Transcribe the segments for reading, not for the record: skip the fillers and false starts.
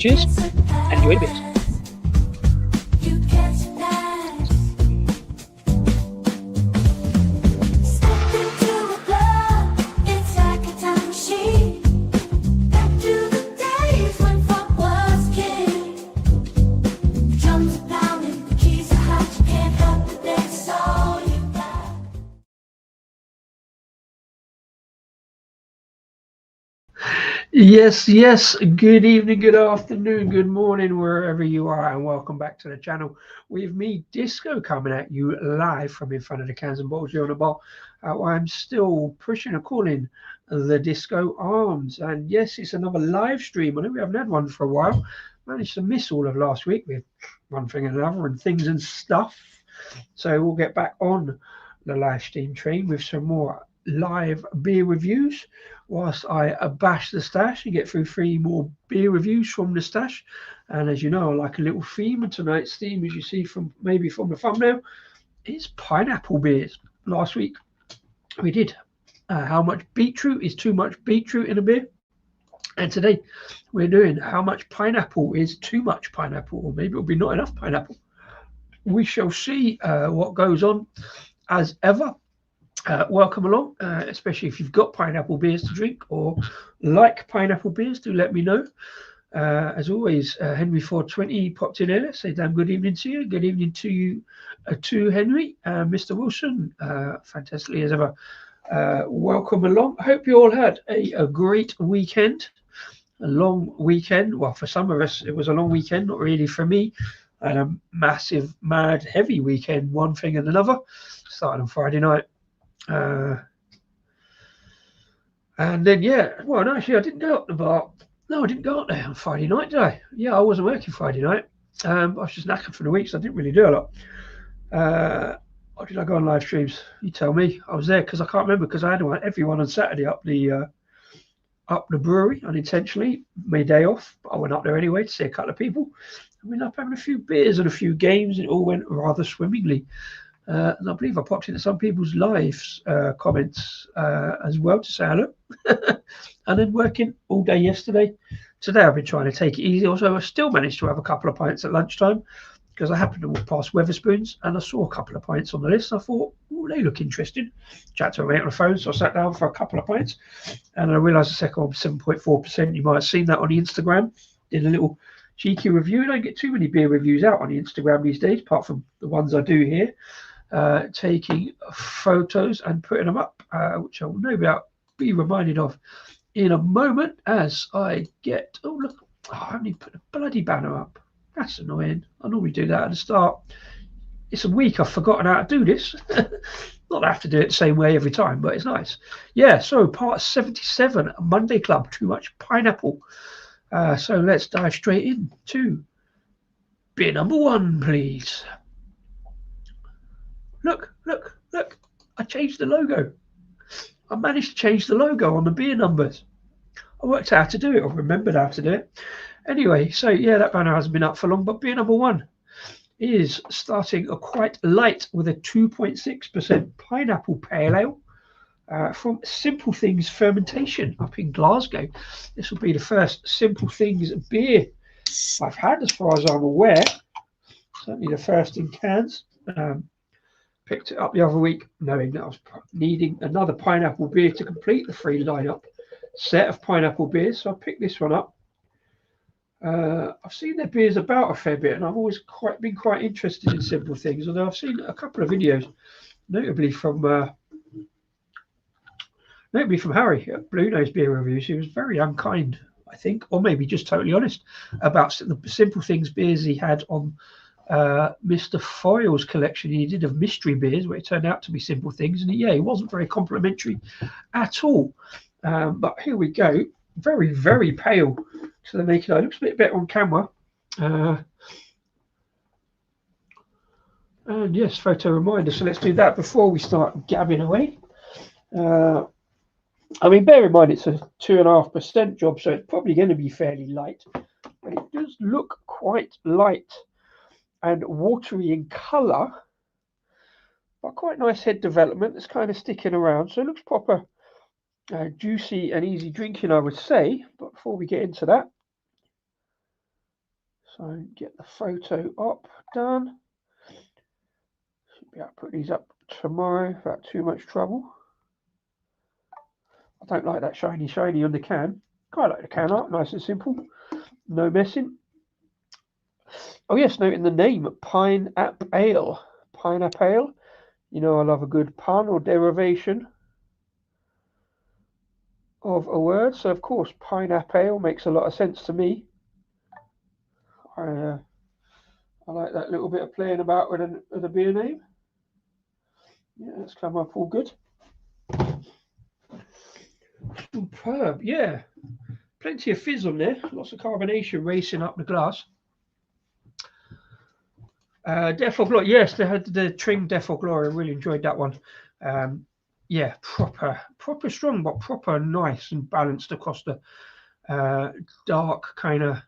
Cheers, and enjoy the beers. Yes. Good evening, good afternoon, good morning, wherever you are, and welcome back to the channel with me, Disco, coming at you live from in front of the cans and bottles here on the bar. I'm still pushing and calling the Disco Arms, and yes, it's another live stream. I know we haven't had one for a while. Managed to miss all of last week with one thing and another and things and stuff. So we'll get back on the live stream train with some more live beer reviews whilst I bash the stash and get through 3 more beer reviews from the stash. And as you know, I like a little theme, and tonight's theme, as you see from maybe from the thumbnail, is pineapple beers. Last week we did how much beetroot is too much beetroot in a beer, and today we're doing how much pineapple is too much pineapple, or maybe it'll be not enough pineapple. We shall see what goes on. As ever, welcome along, especially if you've got pineapple beers to drink or like pineapple beers, do let me know. As always, Henry420 popped in here. Say damn good evening to you. Good evening to you too, Henry. Mr. Wilson, fantastically as ever. Welcome along. I hope you all had a great weekend, a long weekend. Well, for some of us, it was a long weekend, not really for me. I had a massive, mad, heavy weekend, one thing and another. Started on Friday night. And then, well, no, actually, I didn't go up the bar. No, I didn't go up there on Friday night, did I? Yeah, I wasn't working Friday night. I was just knackered for the week, so I didn't really do a lot. Or did I go on live streams? You tell me. I was there because I can't remember, because I had everyone on Saturday up the brewery unintentionally. My day off, but I went up there anyway to see a couple of people. We ended up having a few beers and a few games, and it all went rather swimmingly. And I believe I popped into some people's lives comments as well to say hello. And then working all day yesterday. Today I've been trying to take it easy. Also, I still managed to have a couple of pints at lunchtime because I happened to walk past Wetherspoons and I saw a couple of pints on the list. I thought, oh, they look interesting. Chat to a mate on the phone, so I sat down for a couple of pints, and I realised the second one was 7.4%. You might have seen that on the Instagram. Did a little cheeky review. I don't get too many beer reviews out on the Instagram these days, apart from the ones I do here. Taking photos and putting them up, which I will no doubt be reminded of in a moment as I get. Oh, look, I haven't even put a bloody banner up. That's annoying. I normally do that at the start. It's a week I've forgotten how to do this. Not that I have to do it the same way every time, but it's nice. Yeah, so part 77, Monday Club, too much pineapple. So let's dive straight into beer number 1, please. Look, I changed the logo. I managed to change the logo on the beer numbers. I worked out how to do it, or remembered how to do it. Anyway, so yeah, that banner hasn't been up for long, but beer number 1 is starting quite light with a 2.6% pineapple pale ale from Simple Things Fermentation up in Glasgow. This will be the first Simple Things beer I've had, as far as I'm aware. Certainly the first in cans. Picked it up the other week knowing that I was needing another pineapple beer to complete the 3 lineup set of pineapple beers, so I picked this one up. I've seen their beers about a fair bit, and I've always been quite interested in Simple Things, although I've seen a couple of videos, notably from Harry at Blue Nose Beer Reviews. He was very unkind, I think, or maybe just totally honest about the Simple Things beers he had on Mr. Foyle's collection he did of mystery beers, where it turned out to be Simple Things, and he wasn't very complimentary at all. But here we go, very, very pale to the naked eye. Looks a bit better on camera. And yes, photo reminder. So let's do that before we start gabbing away. I mean, bear in mind it's a 2.5% job, so it's probably going to be fairly light, but it does look quite light and watery in colour, but quite nice head development that's kind of sticking around. So it looks proper juicy and easy drinking, I would say. But before we get into that, and get the photo up done. Should be able to put these up tomorrow without too much trouble. I don't like that shiny on the can. Quite like the can art, nice and simple, no messing. Oh yes, noting the name, Pineappale. Pineappale. You know I love a good pun or derivation of a word, so of course Pineappale makes a lot of sense to me. I like that little bit of playing about with a beer name. Yeah, that's come up all good. Superb, yeah. Plenty of fizz on there. Lots of carbonation racing up the glass. Death or Glory, yes, they had the Tring Death or Glory. I really enjoyed that one. Yeah, proper strong, but proper nice and balanced across the dark kind of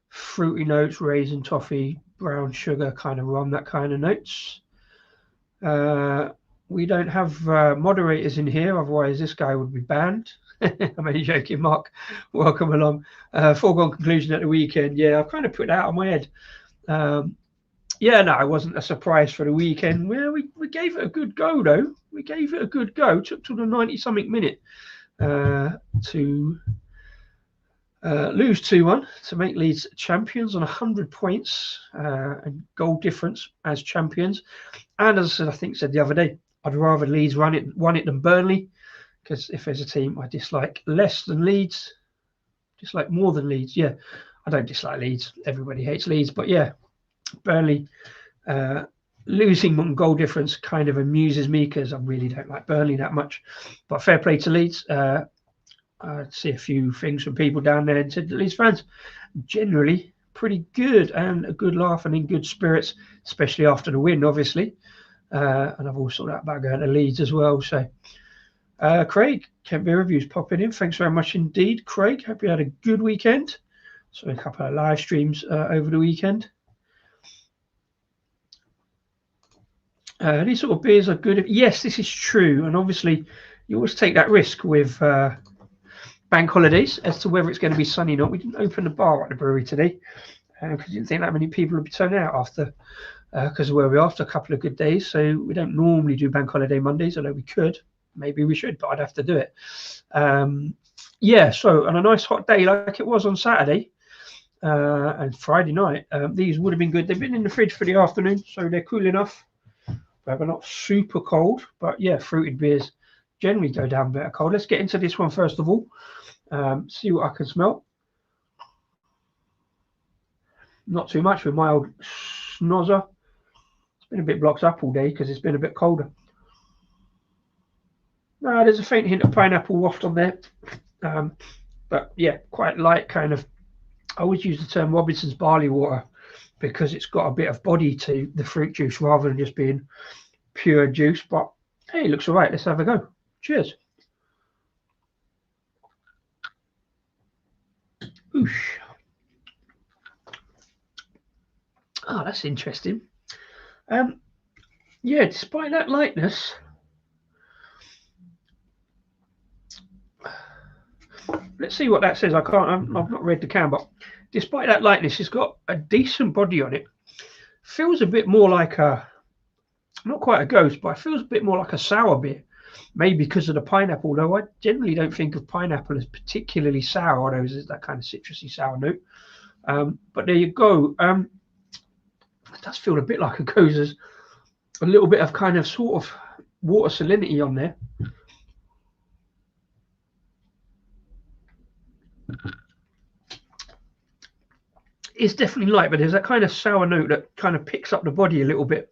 fruity notes, raisin, toffee, brown sugar kind of rum, that kind of notes. We don't have moderators in here, otherwise this guy would be banned. I'm only joking, Mark. Welcome along. Foregone conclusion at the weekend. Yeah, I've kind of put that out of my head. Yeah, no, it wasn't a surprise for the weekend. Well, we gave it a good go, though. We gave it a good go. Took till the 90-something minute to lose 2-1 to make Leeds champions on 100 points and goal difference as champions. And as I think said the other day, I'd rather Leeds won it than Burnley, because if there's a team I dislike less than Leeds, dislike more than Leeds, yeah, I don't dislike Leeds. Everybody hates Leeds, but yeah, Burnley losing on goal difference kind of amuses me because I really don't like Burnley that much. But fair play to Leeds. I see a few things from people down there and said that Leeds fans generally pretty good and a good laugh and in good spirits, especially after the win, obviously. And I've also thought about going to Leeds as well. So, Craig, Kent Beer Reviews popping in. Thanks very much indeed, Craig. Hope you had a good weekend. So a couple of live streams over the weekend. These sort of beers are good. Yes, this is true. And obviously, you always take that risk with bank holidays as to whether it's going to be sunny or not. We didn't open the bar at the brewery today because we didn't think that many people would be turning out after because of where we are after a couple of good days. So we don't normally do bank holiday Mondays, although we could. Maybe we should, but I'd have to do it. Yeah, so on a nice hot day like it was on Saturday and Friday night, these would have been good. They've been in the fridge for the afternoon, so they're cool enough. But they're not super cold. But yeah, fruited beers generally go down better cold. Let's get into this one first of all. See what I can smell. Not too much with my old snozzer. It's been a bit blocked up all day because it's been a bit colder. No, there's a faint hint of pineapple waft on there. But yeah, quite light kind of. I always use the term Robinson's barley water because it's got a bit of body to the fruit juice rather than just being pure juice. But hey, it looks all right. Let's have a go. Cheers. Oosh. Oh, that's interesting. Yeah, despite that lightness, let's see what that says. I've not read the can, but despite that lightness, it's got a decent body on it. Feels a bit more like not quite a ghost, but it feels a bit more like a sour beer. Maybe because of the pineapple, though I generally don't think of pineapple as particularly sour, although there's that kind of citrusy sour note. But there you go. It does feel a bit like a ghost. There's a little bit of kind of sort of water salinity on there. It's definitely light, but there's that kind of sour note that kind of picks up the body a little bit.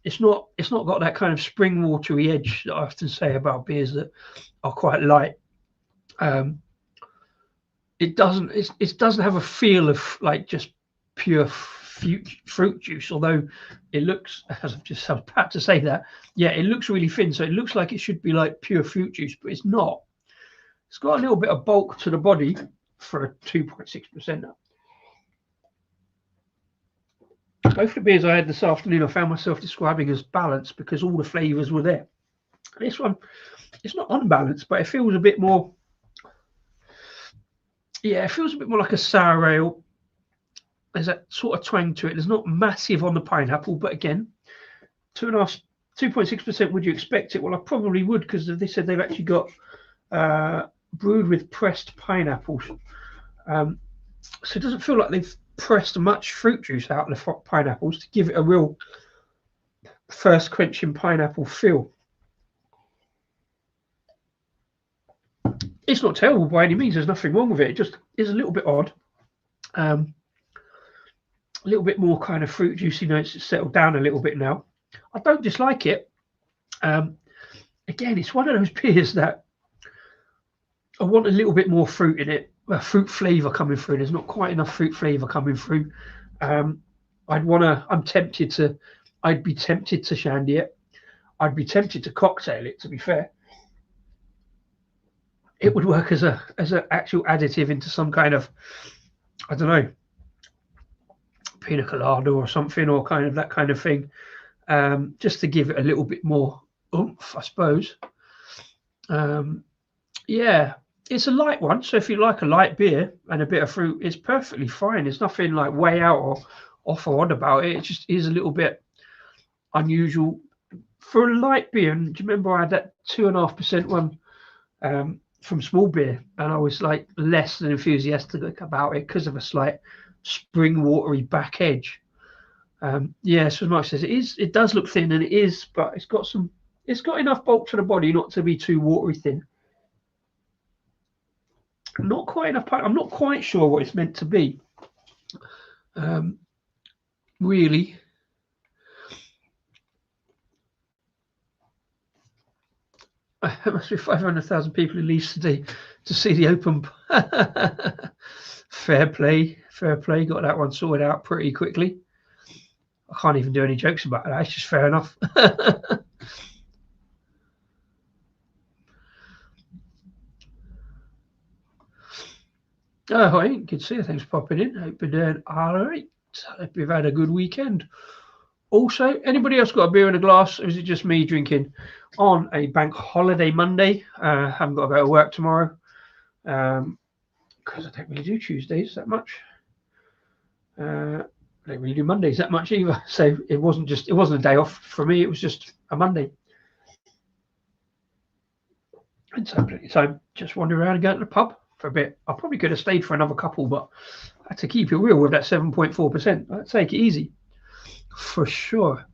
It's not got that kind of spring watery edge that I often say about beers that are quite light. It doesn't have a feel of like just pure fruit juice, although it looks, as I've just about to say that, yeah, it looks really thin, so it looks like it should be like pure fruit juice, but it's not. It's got a little bit of bulk to the body for a 2.6% now. Both the beers I had this afternoon, I found myself describing as balanced because all the flavours were there. This one, it's not unbalanced, but it feels a bit more. Yeah, it feels a bit more like a sour ale. There's that sort of twang to it. There's not massive on the pineapple, but again, 2.6%. Would you expect it? Well, I probably would, because they said they've actually got brewed with pressed pineapples. So it doesn't feel like they've pressed much fruit juice out of the pineapples to give it a real first quenching pineapple feel. It's not terrible by any means. There's nothing wrong with it. It just is a little bit odd. A little bit more kind of fruit juicy notes. It's settled down a little bit now. I don't dislike it. Again, it's one of those beers that I want a little bit more fruit in it, fruit flavour coming through. There's not quite enough fruit flavour coming through. I'd be tempted to shandy it. I'd be tempted to cocktail it, to be fair. It would work as an actual additive into some kind of, I don't know, pina colada or something, or kind of that kind of thing, just to give it a little bit more oomph, I suppose. Yeah, it's a light one, so if you like a light beer and a bit of fruit, it's perfectly fine. There's nothing like way out or off or odd about it. It just is a little bit unusual for a light beer. And do you remember I had that 2.5% one from small beer, and I was like less than enthusiastic about it because of a slight spring watery back edge. Yeah, so as much as it does look thin, and it is, but it's got enough bulk to the body not to be too watery thin. Not quite enough. I'm not quite sure what it's meant to be. Really. There must be 500,000 people in Leeds today to see the Open. Fair play. Got that one sorted out pretty quickly. I can't even do any jokes about that. It's just fair enough. Oh, hi, good to see you. Thanks for popping in. Hope you're doing all right. Hope you've had a good weekend. Also, anybody else got a beer in a glass, or is it just me drinking on a bank holiday Monday? Haven't got to go to work tomorrow because I don't really do Tuesdays that much. I don't really do Mondays that much either. So it wasn't a day off for me. It was just a Monday. And so plenty of time just wandering around and going to the pub for a bit. I probably could have stayed for another couple, but I had to keep it real with that 7.4%. I'd take it easy. For sure.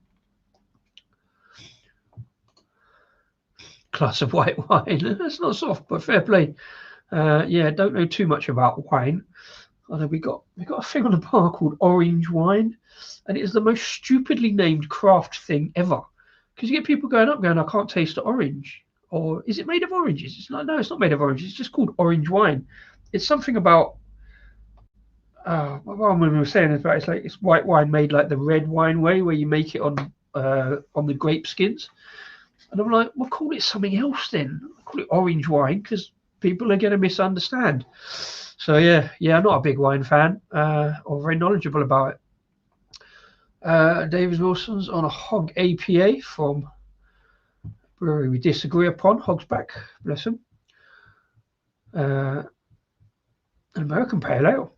Glass of white wine. That's not soft, but fair play. Yeah, don't know too much about wine. Although we got a thing on the bar called orange wine, and it is the most stupidly named craft thing ever. Because you get people going, I can't taste the orange. Or is it made of oranges? It's not. No, it's not made of oranges. It's just called orange wine. It's something about. What one woman was saying about it's white wine made like the red wine way, where you make it on the grape skins. And I'm like, well, call it something else then. Call it orange wine, because people are going to misunderstand. So yeah, I'm not a big wine fan or very knowledgeable about it. David Wilson's on a hog APA from Brewery we disagree upon. Hog's back, bless him. An American Pale Ale.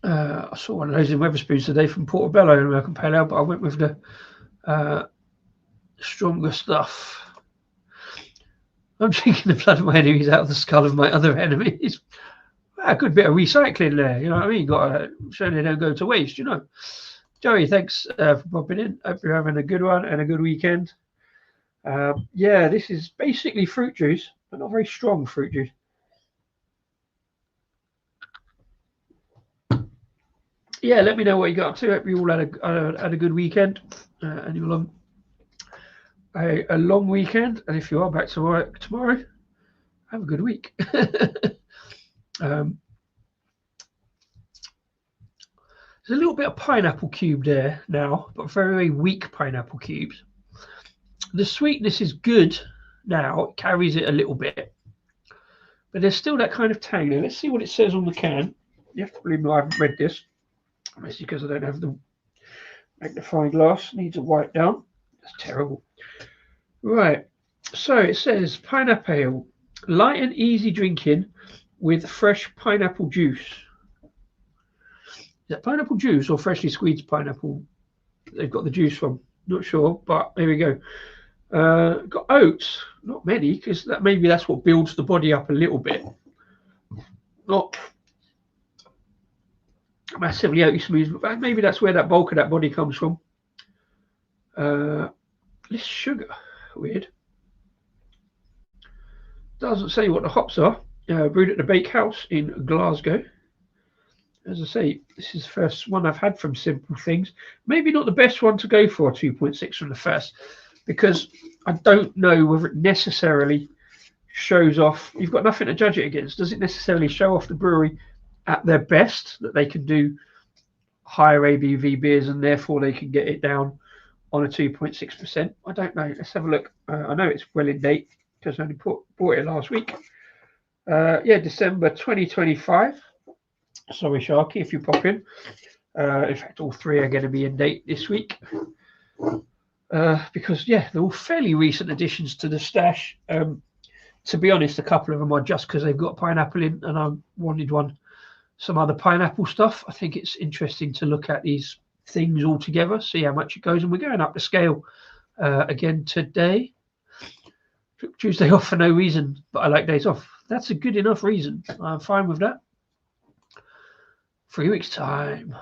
I saw one of those in Wetherspoons today from Portobello, an American Pale Ale, but I went with the stronger stuff. I'm drinking the blood of my enemies out of the skull of my other enemies. A good bit of recycling there, you know what I mean? Got to show they don't go to waste, you know. Joey, thanks for popping in. Hope you're having a good one and a good weekend. Yeah, this is basically fruit juice, but not very strong fruit juice. Yeah, let me know what you got up to. Hope you all had a good weekend, and you're on a long weekend. And if you are back to work tomorrow, have a good week. There's a little bit of pineapple cube there now, but very, very weak pineapple cubes. The sweetness is good now. It carries it a little bit, but there's still that kind of tang there. Let's see what it says on the can. You have to believe me, I haven't read this. Mostly because I don't have the magnifying glass. Needs a wipe down. That's terrible. Right. So it says Pineappale, light and easy drinking with fresh pineapple juice. that pineapple juice or freshly squeezed pineapple they've got the juice from? Not sure, but there we go. Got oats, not many, because maybe that's what builds the body up a little bit. Not massively oaty smooth, but maybe that's where that bulk of that body comes from. Less sugar, weird. Doesn't say what the hops are. Brewed at the Bakehouse in Glasgow. As I say, this is the first one I've had from Simple Things. Maybe not the best one to go for 2.6 from the first, because I don't know whether it necessarily shows off. You've got nothing to judge it against. Does it necessarily show off the brewery at their best, that they can do higher ABV beers and therefore they can get it down on a 2.6%? I don't know. Let's have a look. I know it's well in date because I only bought it last week. Yeah, December 2025. Sorry, Sharky, if you pop in. In fact, all three are going to be in date this week. Because, yeah, they're all fairly recent additions to the stash. To be honest, a couple of them are just because they've got pineapple in and I wanted some other pineapple stuff. I think it's interesting to look at these things all together, see how much it goes. And we're going up the scale again today. Took Tuesday off for no reason, but I like days off. That's a good enough reason. I'm fine with that. 3 weeks time.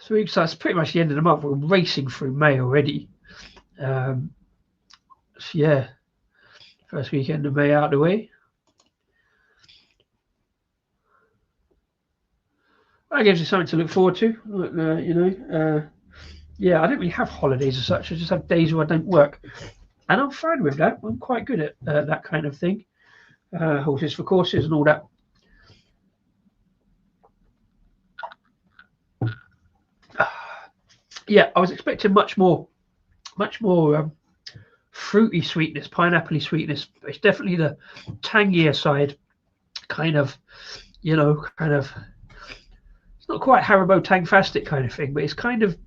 3 weeks time. It's pretty much the end of the month. We're racing through May already. So yeah, first weekend of May out of the way. That gives you something to look forward to. You know, yeah, I don't really have holidays as such. I just have days where I don't work, and I'm fine with that. I'm quite good at that kind of thing. Horses for courses and all that. Yeah, I was expecting much more fruity sweetness, pineapple-y sweetness. It's definitely the tangier side, kind of, you know, it's not quite Haribo Tangfastic kind of thing, but it's kind of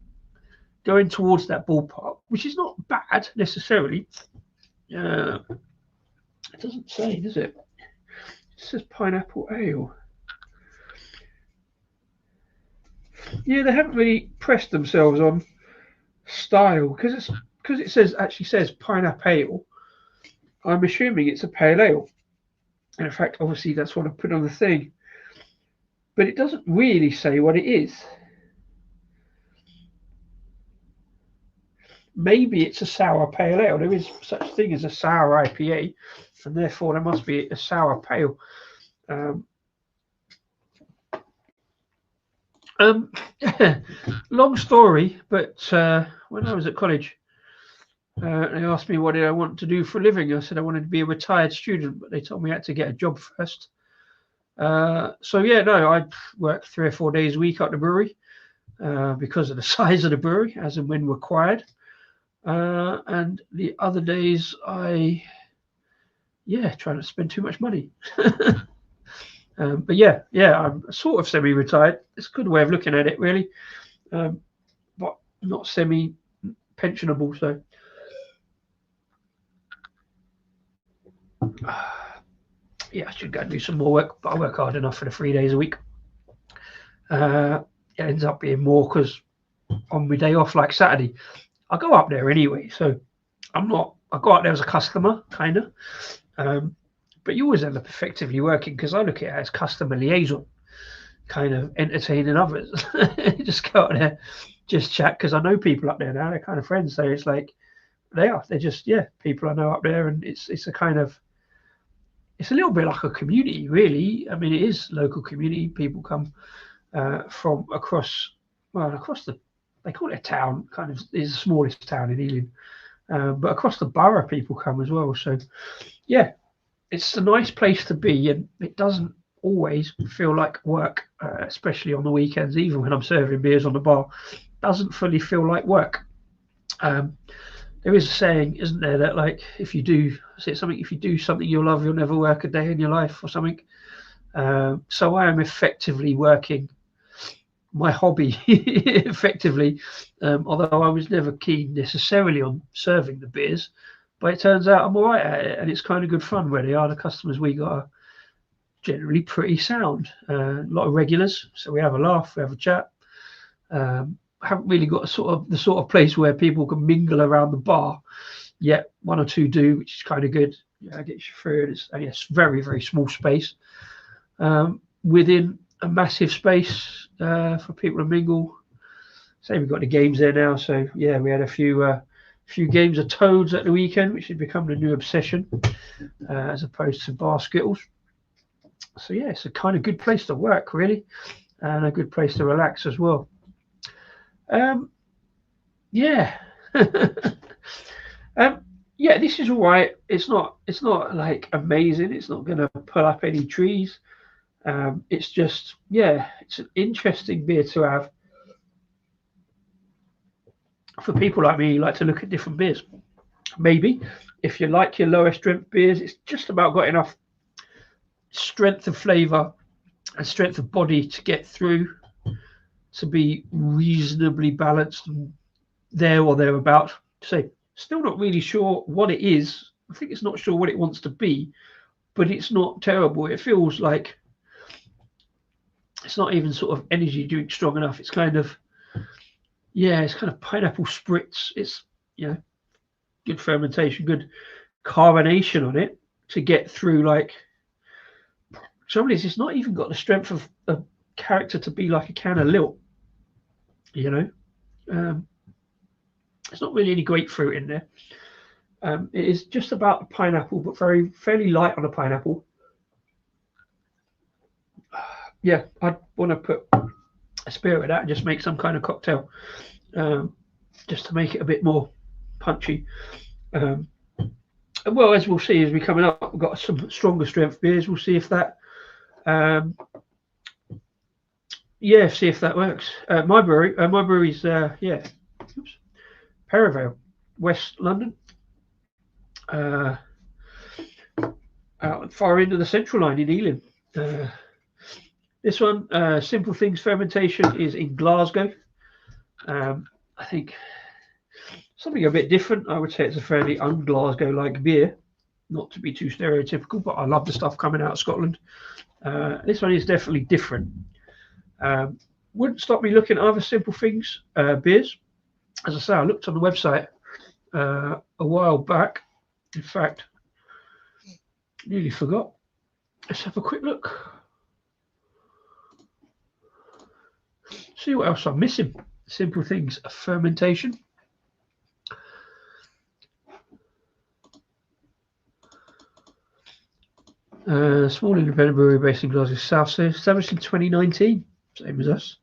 going towards that ballpark, which is not bad necessarily. It doesn't say, does it? It says pineapple ale. Yeah, they haven't really pressed themselves on style because it actually says Pineappale. I'm assuming it's a pale ale. And in fact, obviously, that's what I put on the thing. But it doesn't really say what it is. Maybe it's a sour pale ale. There is such a thing as a sour IPA, and therefore there must be a sour pale. Long story, but when I was at college, they asked me what did I want to do for a living. I said I wanted to be a retired student, but they told me I had to get a job first. So yeah, no, I work 3 or 4 days a week at the brewery because of the size of the brewery, as and when required. And the other days I, try not to spend too much money. But yeah, I'm sort of semi-retired. It's a good way of looking at it, really, but not semi-pensionable. So, yeah, I should go and do some more work, but I work hard enough for the 3 days a week. It ends up being more because on my day off, like Saturday, I go up there anyway. So I go up there as a customer, kind of. But you always end up effectively working because I look at it as customer liaison, kind of entertaining others. Just go out there, just chat, because I know people up there now. They're kind of friends. So it's like they're just people I know up there, and it's a kind of, it's a little bit like a community, really. I mean, it is local community. People come from across the, they call it a town, kind of is the smallest town in Ealing, but across the borough people come as well. So yeah, it's a nice place to be, and it doesn't always feel like work, especially on the weekends. Even when I'm serving beers on the bar, doesn't fully feel like work. There is a saying, isn't there, that like if you do something you love, you'll never work a day in your life or something. So I am effectively working my hobby effectively, although I was never keen necessarily on serving the beers. But it turns out I'm all right at it, and it's kind of good fun, really. Are the customers we got generally pretty sound. A lot of regulars, so we have a laugh, we have a chat. Haven't really got the sort of place where people can mingle around the bar yet. One or two do, which is kind of good. Yeah, gets you through. It's very, very small space within a massive space for people to mingle. So we've got the games there now. So yeah, we had a few games of Toads at the weekend, which has become a new obsession as opposed to bar skittles. So yeah, it's a kind of good place to work, really, and a good place to relax as well. Yeah. Yeah, this is all right. It's not like amazing. It's not going to pull up any trees. It's just, yeah, it's an interesting beer to have for people like me who like to look at different beers. Maybe if you like your lower strength beers, it's just about got enough strength of flavour and strength of body to get through, to be reasonably balanced and there or thereabouts. So still not really sure what it is. I think it's not sure what it wants to be, but it's not terrible. It feels like it's not even sort of energy drink strong enough. It's kind of, yeah, it's kind of pineapple spritz. It's, you know, good fermentation, good carbonation on it to get through. Like, trouble is, it's not even got the strength of a character to be like a can of Lilt, you know. There's not really any grapefruit in there. It is just about the pineapple, but fairly light on the pineapple. Yeah, I'd want to put a spear with that and just make some kind of cocktail, just to make it a bit more punchy. Well, as we'll see as we coming up, we've got some stronger strength beers. We'll see if that, yeah, see if that works. My brewery's yeah, Pineappale, West London, out at the far end of the Central Line in Ealing. This one, Simple Things Fermentation, is in Glasgow. I think something a bit different. I would say it's a fairly un-Glasgow-like beer, not to be too stereotypical, but I love the stuff coming out of Scotland. This one is definitely different. Wouldn't stop me looking at other Simple Things beers. As I say, I looked on the website a while back. In fact, nearly forgot. Let's have a quick look. See what else I'm missing. Simple Things Fermentation. Small independent brewery based in Glasgow South, so established in 2019, same as us.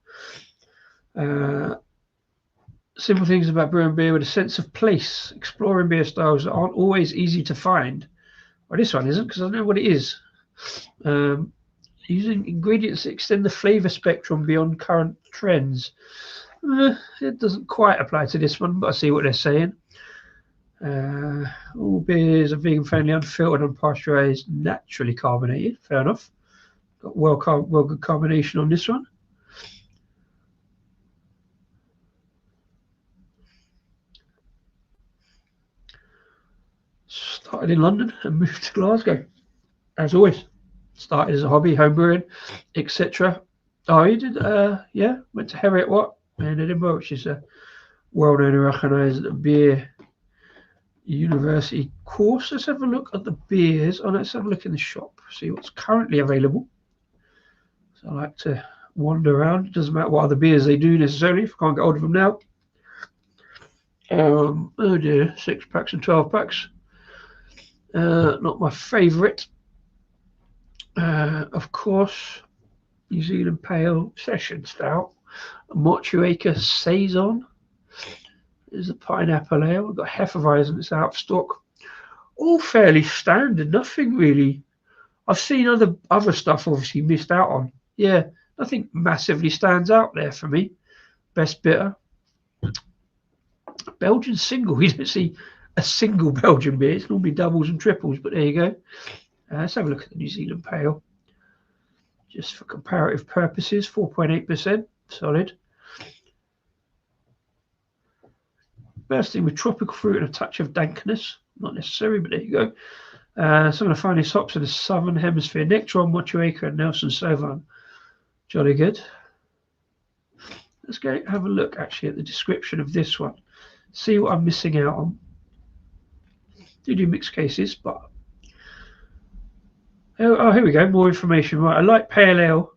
Simple Things about brewing beer with a sense of place, exploring beer styles that aren't always easy to find. Well, this one isn't, because I don't know what it is. Using ingredients that extend the flavour spectrum beyond current trends. It doesn't quite apply to this one, but I see what they're saying. All beers are vegan friendly, unfiltered, unpasteurised, naturally carbonated. Fair enough. Got well good carbonation on this one. Started in London and moved to Glasgow, as always. Started as a hobby, homebrewing, etc. Oh, you did? Yeah, went to Heriot Watt in Edinburgh, which is a well-known and recognised beer university course. Let's have a look at the beers. Oh, let's have a look in the shop, see what's currently available. So I like to wander around. It doesn't matter what other beers they do necessarily, if I can't get hold of them now. Oh dear, 6 packs and 12 packs. Not my favourite. Of course, New Zealand Pale Session Stout, Motueka Saison. There's a Pineapple Ale. We've got Hefeweizen that's out of stock. All fairly standard, nothing really. I've seen other stuff obviously missed out on. Yeah, nothing massively stands out there for me. Best bitter. Belgian single. You don't see a single Belgian beer. It's normally doubles and triples, but there you go. Let's have a look at the New Zealand Pale. Just for comparative purposes, 4.8%. Solid. Bursting with tropical fruit and a touch of dankness. Not necessary, but there you go. Some of the finest hops in the southern hemisphere: Nectaron, Motueka, and Nelson Sauvin. Jolly good. Let's go have a look actually at the description of this one. See what I'm missing out on. Do mixed cases, but oh, here we go. More information. Right, a light pale ale.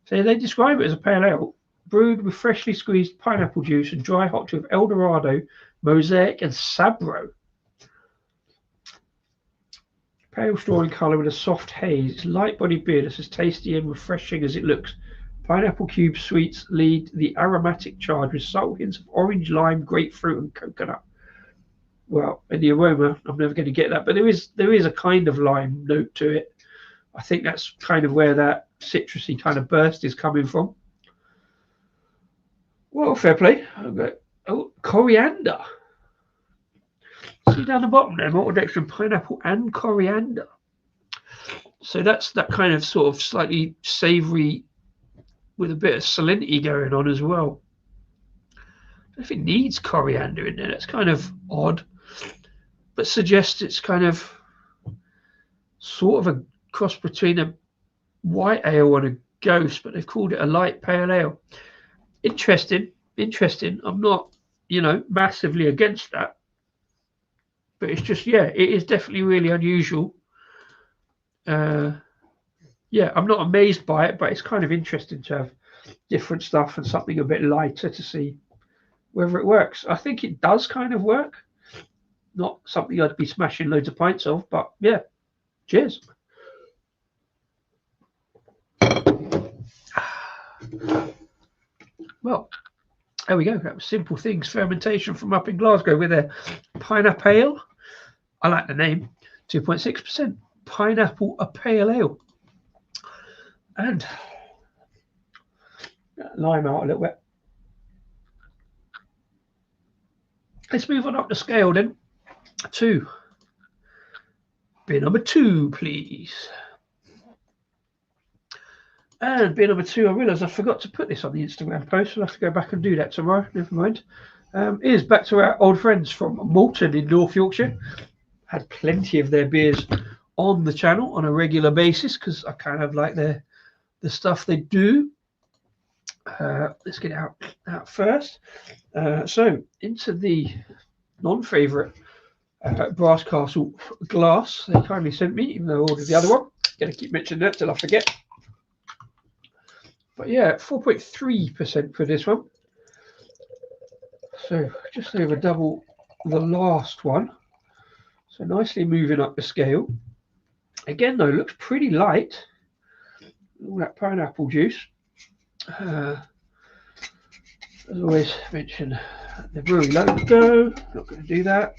So they describe it as a pale ale brewed with freshly squeezed pineapple juice and dry hopped with Eldorado, Mosaic, and Sabro. Pale straw in colour with a soft haze. It's light-bodied beer that's as tasty and refreshing as it looks. Pineapple cube sweets lead the aromatic charge with subtle hints of orange, lime, grapefruit, and coconut. Well, in the aroma, I'm never going to get that, but there is a kind of lime note to it. I think that's kind of where that citrusy kind of burst is coming from. Well, fair play. Oh, coriander. See down the bottom there, maltodextrin, pineapple, and coriander. So that's that kind of sort of slightly savoury with a bit of salinity going on as well. I don't know if it needs coriander in there. That's kind of odd, but suggests it's kind of sort of a cross between a white ale and a ghost, but they've called it a light pale ale. Interesting. I'm not, massively against that, but it's just, yeah, it is definitely really unusual. Yeah, I'm not amazed by it, but it's kind of interesting to have different stuff and something a bit lighter to see whether it works. I think it does kind of work. Not something I'd be smashing loads of pints of, but yeah, cheers. Well, there we go. That was Simple Things Fermentation from up in Glasgow with a Pineappale. I like the name. 2.6% Pineapple a pale ale. And lime out a little bit. Let's move on up the scale then to beer number 2, please. And beer number 2, I realise I forgot to put this on the Instagram post. I'll have to go back and do that tomorrow. Never mind. Is back to our old friends from Malton in North Yorkshire. Had plenty of their beers on the channel on a regular basis because I kind of like the stuff they do. Let's get it out first. So into the non-favourite Brass Castle glass they kindly sent me, even though I ordered the other one. Gonna keep mentioning that till I forget. But yeah, 4.3% for this one. So just over double the last one. So nicely moving up the scale. Again though, looks pretty light. All that pineapple juice. As always, mention the brewery logo. Not going to do that.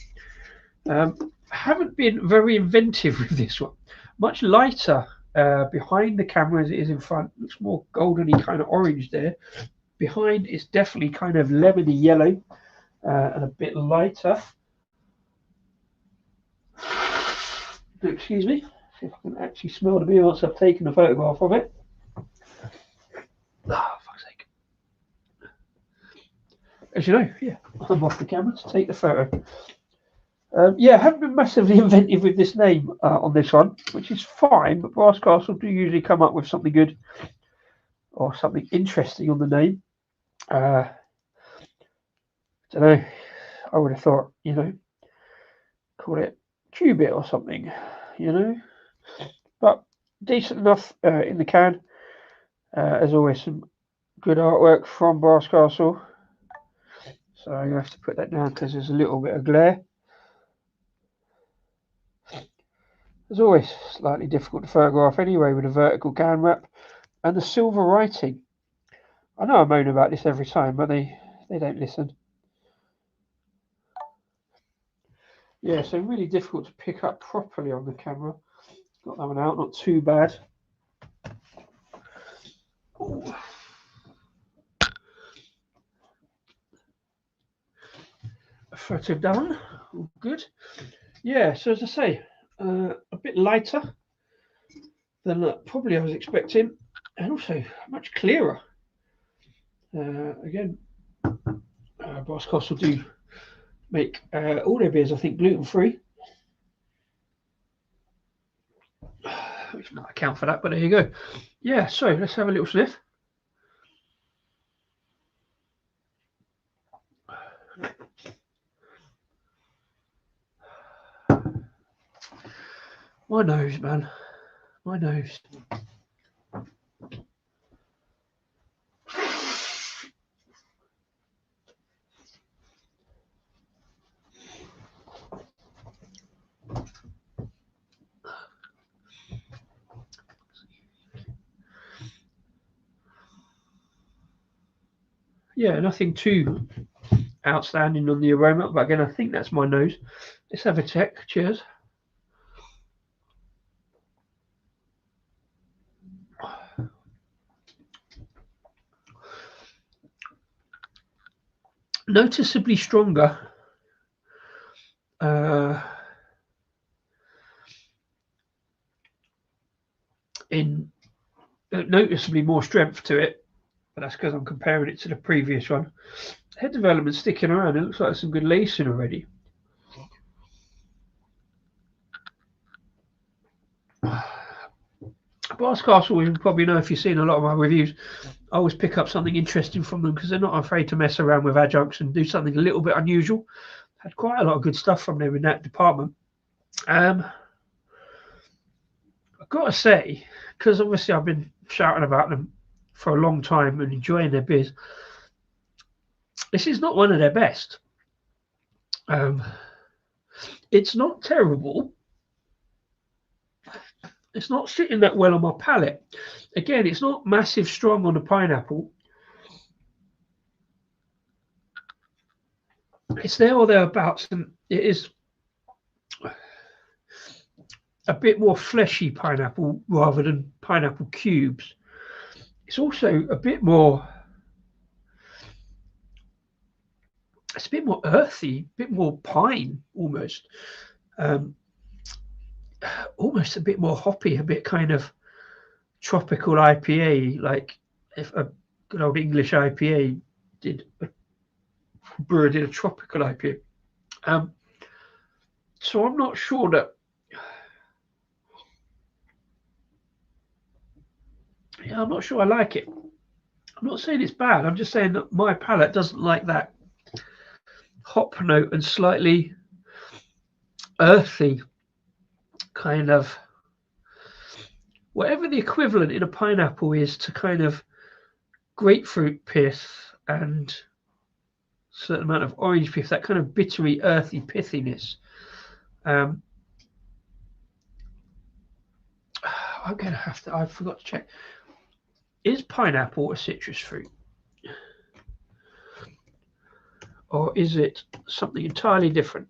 Haven't been very inventive with this one. Much lighter behind the camera as it is in front. Looks more goldeny kind of orange there. Behind it's definitely kind of lemony yellow and a bit lighter. Excuse me. See if I can actually smell the beer once I've taken a photograph of it. Oh, fuck's sake. As you know, yeah, I'm off the camera to take the photo. Yeah, haven't been massively inventive with this name on this one, which is fine, but Brass Castle do usually come up with something good or something interesting on the name. I don't know. I would have thought, call it Cubit or something, But decent enough in the can. As always, some good artwork from Brass Castle. So I'm going to have to put that down because there's a little bit of glare. As always, slightly difficult to photograph anyway with a vertical can wrap and the silver writing. I know I moan about this every time, but they don't listen. Yeah, so really difficult to pick up properly on the camera. Got that one out, not too bad. Ooh. A photo done, all good. Yeah, so as I say, a bit lighter than probably I was expecting, and also much clearer. Again, Brass Castle do make all their beers, I think, gluten-free. It's not account for that, but there you go. Yeah, so let's have a little sniff. My nose, man. My nose. Yeah, nothing too outstanding on the aroma, but again, I think that's my nose. Let's have a check. Cheers. Noticeably stronger. In noticeably more strength to it, but that's because I'm comparing it to the previous one. Head development sticking around. It looks like some good lacing already. Brass Castle, you probably know if you've seen a lot of my reviews, I always pick up something interesting from them because they're not afraid to mess around with adjuncts and do something a little bit unusual. Had quite a lot of good stuff from them in that department. I've got to say, because obviously I've been shouting about them for a long time and enjoying their beers, this is not one of their best. It's not terrible. It's not sitting that well on my palate. Again, it's not massive strong on the pineapple. It's there or thereabouts, and it is a bit more fleshy pineapple rather than pineapple cubes. It's also a bit more, it's a bit more earthy, a bit more pine almost. Almost a bit more hoppy, a bit kind of tropical IPA, like if a good old English IPA brewer did a tropical IPA. So I'm not sure that, yeah, I'm not sure I like it. I'm not saying it's bad. I'm just saying that my palate doesn't like that hop note and slightly earthy kind of, whatever the equivalent in a pineapple is to kind of grapefruit pith and a certain amount of orange pith, that kind of bittery, earthy pithiness. I'm going to have to, I forgot to check. Is pineapple a citrus fruit? Or is it something entirely different?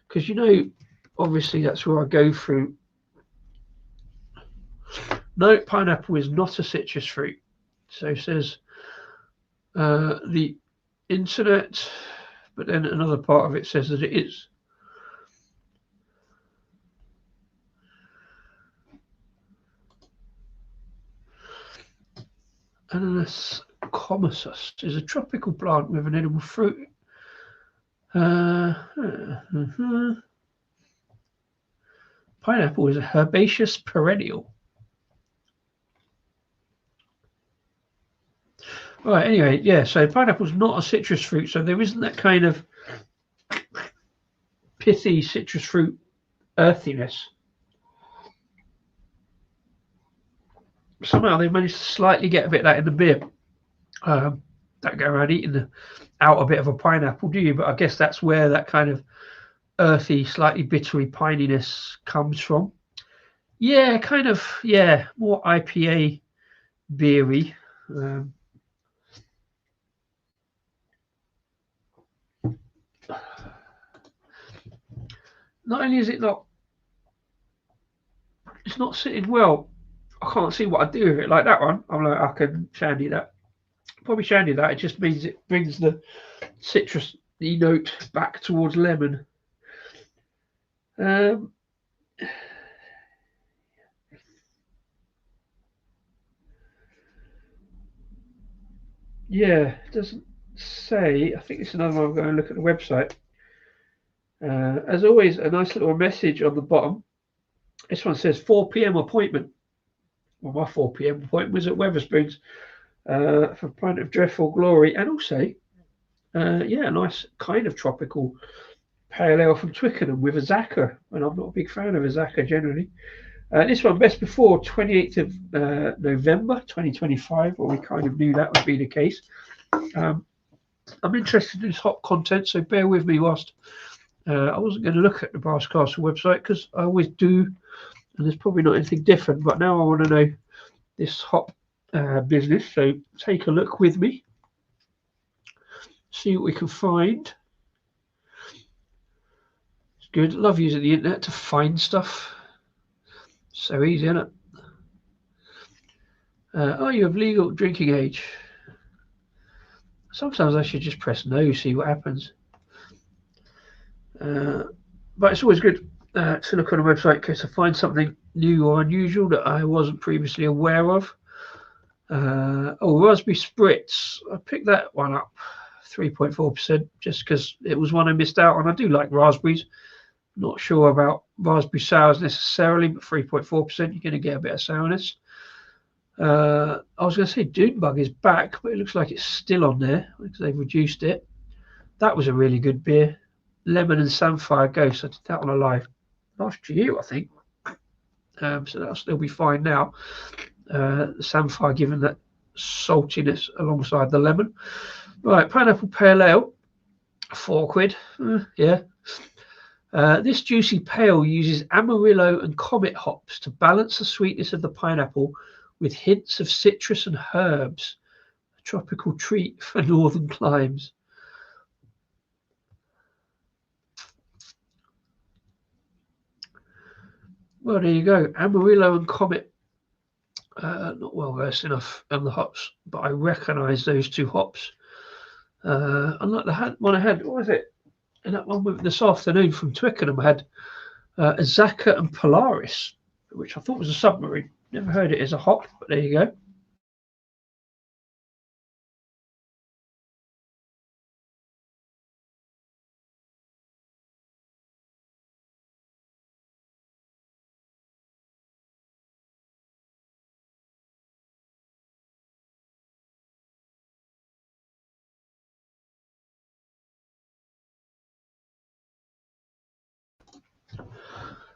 Because, you know, obviously that's where I go through. No, pineapple is not a citrus fruit. So says the internet, but then another part of it says that it is. Ananas commersus is a tropical plant with an edible fruit. Pineapple is a herbaceous perennial. Right, anyway, yeah, so pineapple's not a citrus fruit, so there isn't that kind of pithy citrus fruit earthiness. Somehow they managed to slightly get a bit of that in the beer. Don't go around eating out a bit of a pineapple, do you? But I guess that's where that kind of earthy, slightly bittery pininess comes from. Yeah, kind of, yeah, more IPA beery. Not only is it not, it's not sitting well, I can't see what I'd do with it. Like that one, I'm like, I can shandy that. Probably shandy that. It just means it brings the citrus note back towards lemon. Yeah, it doesn't say. I think it's another one. I'm going to look at the website. As always, a nice little message on the bottom. This one says 4 p.m. appointment. well, my 4 p.m. point was at Wetherspoons for a pint of Dreadful Glory, and also, yeah, a nice kind of tropical pale ale from Twickenham with a Zaka, and I'm not a big fan of a Zaka generally. This one, best before 28th of November 2025, well, we kind of knew that would be the case. I'm interested in this hop content, so bear with me whilst I wasn't going to look at the Brass Castle website because I always do, and there's probably not anything different, but now I want to know this hop business, so take a look with me, see what we can find. It's good. Love using the internet to find stuff. So easy, isn't it? Oh, you have legal drinking age. Sometimes I should just press no, see what happens. But it's always good to look on a website in case I find something new or unusual that I wasn't previously aware of. Oh, Raspberry Spritz. I picked that one up, 3.4%, just because it was one I missed out on. I do like raspberries. Not sure about raspberry sours necessarily, but 3.4%, you're going to get a bit of sourness. I was going to say Dunebug is back, but it looks like it's still on there because they've reduced it. That was a really good beer. Lemon and Samphire Ghost. I did that on a live last year, I think. So that'll still be fine now. The Samphire giving that saltiness alongside the lemon. Right, Pineapple Pale Ale, £4. Yeah. This juicy pale uses Amarillo and Comet hops to balance the sweetness of the pineapple with hints of citrus and herbs. A tropical treat for northern climes. Well, there you go. Amarillo and Comet. Not well versed enough on the hops, but I recognise those two hops. Unlike the one I had, what was it? And that one this afternoon from Twickenham, I had a Zaka and Polaris, which I thought was a submarine. Never heard it as a hop, but there you go.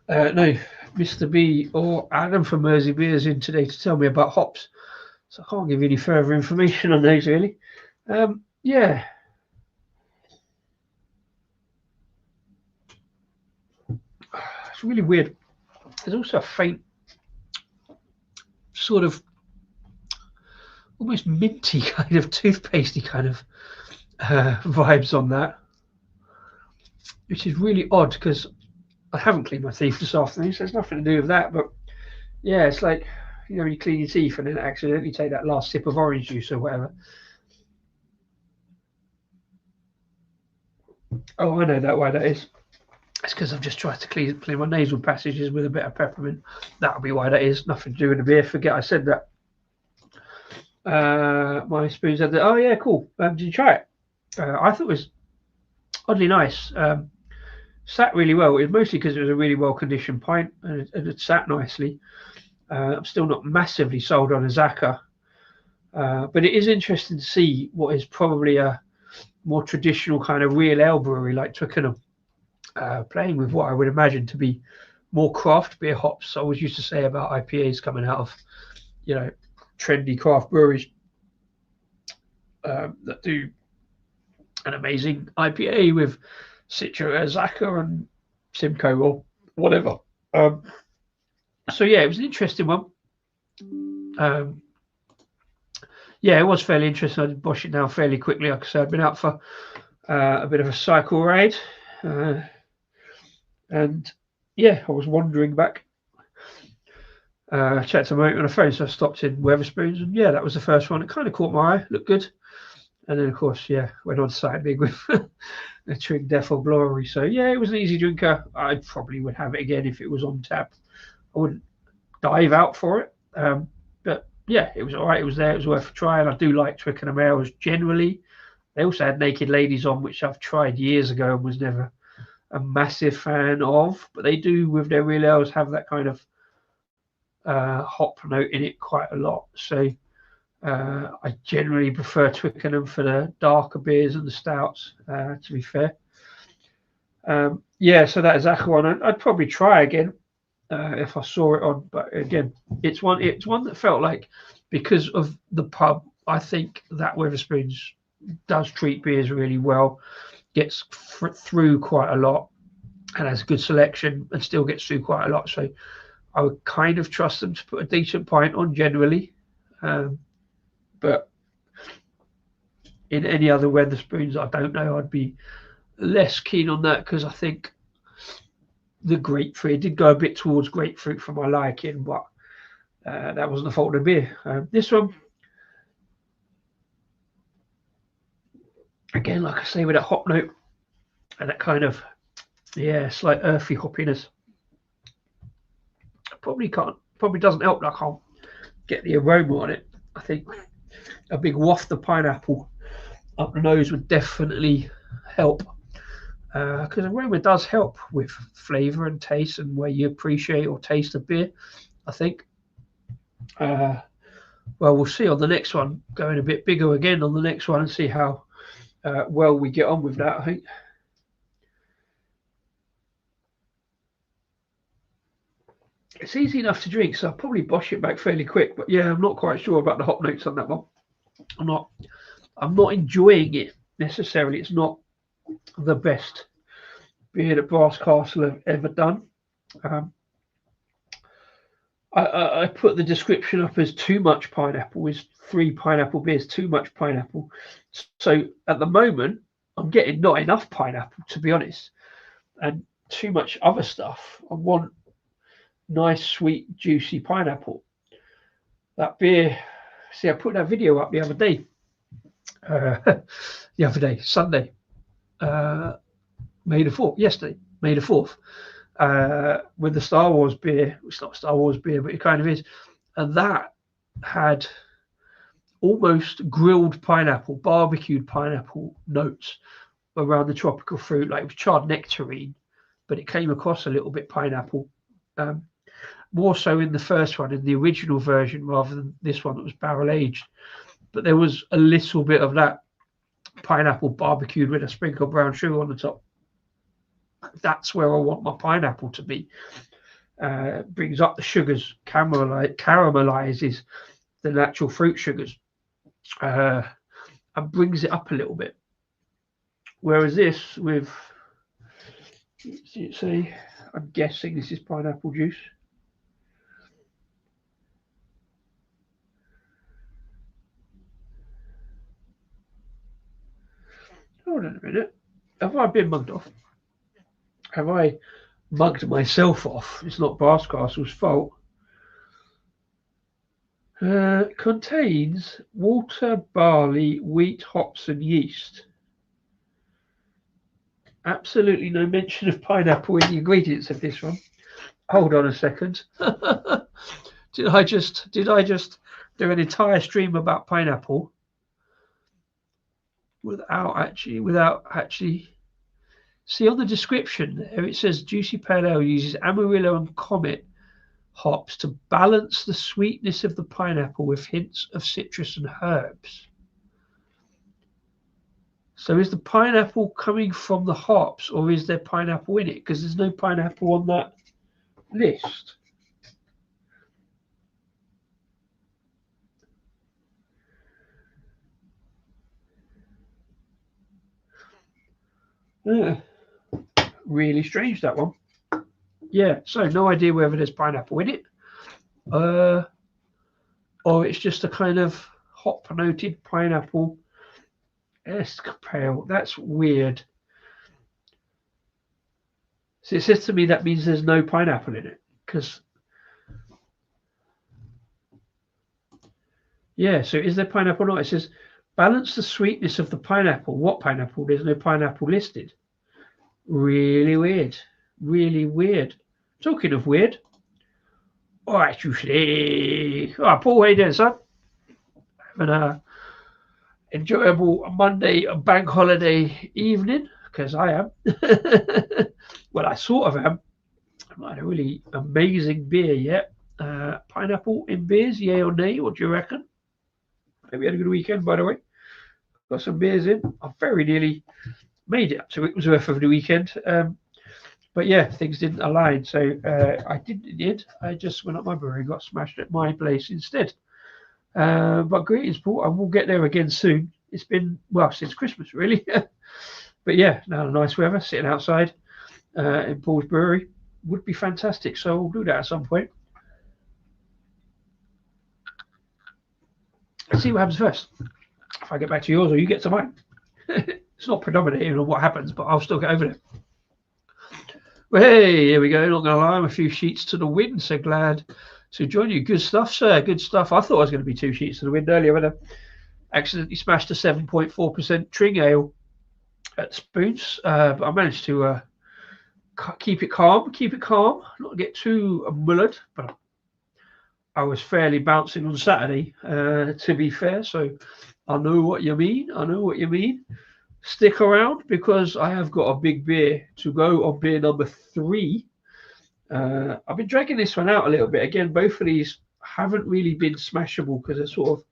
No, Mr. B or Adam from Mersey Beers in today to tell me about hops. So I can't give you any further information on those, really. Yeah. It's really weird. There's also a faint sort of almost minty kind of toothpastey kind of vibes on that, which is really odd because I haven't cleaned my teeth this afternoon, so it's nothing to do with that. But yeah, it's like, you know, when you clean your teeth and then accidentally take that last sip of orange juice or whatever. Oh, I know that why that is. It's because I've just tried to clean my nasal passages with a bit of peppermint. That'll be why that is. Nothing to do with the beer. Forget I said that. My spoons had that. Oh yeah, cool. Did you try it? I thought it was oddly nice. Sat really well. It was mostly because it was a really well-conditioned pint and it sat nicely. I'm still not massively sold on a Zaka, but it is interesting to see what is probably a more traditional kind of real ale brewery like Twickenham, playing with what I would imagine to be more craft beer hops. I always used to say about IPAs coming out of, you know, trendy craft breweries that do an amazing IPA with Citra, Zaka, and Simcoe or whatever. So yeah, it was an interesting one. Yeah, it was fairly interesting. I did bosh it down fairly quickly. Like I said, I've been out for a bit of a cycle ride, and yeah, I was wandering back. Checked a mate on the phone, so I stopped in Wetherspoons, and yeah, that was the first one. It kind of caught my eye, looked good, and then of course, yeah, went on site big with the Trig Defo Brewery. So yeah, it was an easy drinker. I probably would have it again if it was on tap. I wouldn't dive out for it, but yeah, it was all right. It was there. It was worth trying. I do like Twickenham ales generally. They also had Naked Ladies on, which I've tried years ago and was never a massive fan of. But they do, with their real ales, have that kind of hop note in it quite a lot. So I generally prefer Twickenham for the darker beers and the stouts, to be fair. Yeah, so that is that one. I'd probably try again if I saw it on, but again, it's one that felt like, because of the pub, I think that Wetherspoons does treat beers really well, gets through quite a lot, and has a good selection, and still gets through quite a lot. So I would kind of trust them to put a decent pint on generally. But in any other Wetherspoons, I don't know. I'd be less keen on that, because I think the grapefruit, it did go a bit towards grapefruit for my liking, but that wasn't the fault of the beer. This one, again, like I say, with that hop note and that kind of, yeah, slight earthy hoppiness. Probably doesn't help that I can't get the aroma on it. I think a big waft of pineapple up the nose would definitely help, because aroma does help with flavour and taste and where you appreciate or taste a beer, I think. Well, we'll see on the next one, going a bit bigger again on the next one, and see how well we get on with that, I think. It's easy enough to drink, so I'll probably bosh it back fairly quick. But yeah, I'm not quite sure about the hop notes on that one. I'm not enjoying it necessarily. It's not the best beer that Brass Castle have ever done. I put the description up as too much pineapple, is 3 pineapple beers, too much pineapple. So at the moment, I'm getting not enough pineapple, to be honest, and too much other stuff. I want nice, sweet, juicy pineapple. That beer, see, I put that video up the other day, Sunday, May the 4th, yesterday, May the 4th, with the Star Wars beer. It's not Star Wars beer, but it kind of is. And that had almost grilled pineapple, barbecued pineapple notes around the tropical fruit, like it was charred nectarine, but it came across a little bit pineapple. More so in the first one, in the original version, rather than this one that was barrel aged. But there was a little bit of that pineapple barbecued with a sprinkle of brown sugar on the top. That's where I want my pineapple to be. Brings up the sugars, caramelizes the natural fruit sugars, and brings it up a little bit. Whereas this, with, say, I'm guessing this is pineapple juice. Hold on a minute. Have I been mugged off? Have I mugged myself off? It's not Brass Castle's fault. Contains water, barley, wheat, hops, and yeast. Absolutely no mention of pineapple in the ingredients of this one. Hold on a second. Did I just do an entire stream about pineapple without actually see on the description there? It says Juicy Pale Ale uses Amarillo and Comet hops to balance the sweetness of the pineapple with hints of citrus and herbs. So is the pineapple coming from the hops, or is there pineapple in it? Because there's no pineapple on that list. Really strange, that one. Yeah, so no idea whether there's pineapple in it, or it's just a kind of hop-noted pineapple esque pale. That's weird. So it says to me that means there's no pineapple in it, because yeah. So is there pineapple or not? It says balance the sweetness of the pineapple. What pineapple? There's no pineapple listed. Really weird. Really weird. Talking of weird. All right, you see. All right, Paul, how you doing, son? Having a enjoyable Monday bank holiday evening, because I am. Well, I sort of am. I've not had a really amazing beer yet. Pineapple in beers, yay or nay? What do you reckon? Hope you had a good weekend, by the way. Got some beers in. I very nearly made it up to it was worth of the weekend. But yeah, things didn't align, so I did. I just went up my brewery, got smashed at my place instead. But greetings, Paul. I will get there again soon. It's been well since Christmas, really. But yeah, now nice weather, sitting outside in Paul's brewery would be fantastic. So we'll do that at some point. Let's see what happens first. If I get back to yours or you get to mine. It's not predominating on what happens, but I'll still get over it. Well, hey, here we go. Not going to lie, I'm a few sheets to the wind. So glad to join you. Good stuff, sir. Good stuff. I thought I was going to be 2 sheets to the wind earlier when I accidentally smashed a 7.4% Tring Ale at Spoons. But I managed to keep it calm, not get too mullered. But I was fairly bouncing on Saturday, to be fair. So I know what you mean. Stick around because I have got a big beer to go on beer number 3. I've been dragging this one out a little bit. Again, both of these haven't really been smashable because they're sort of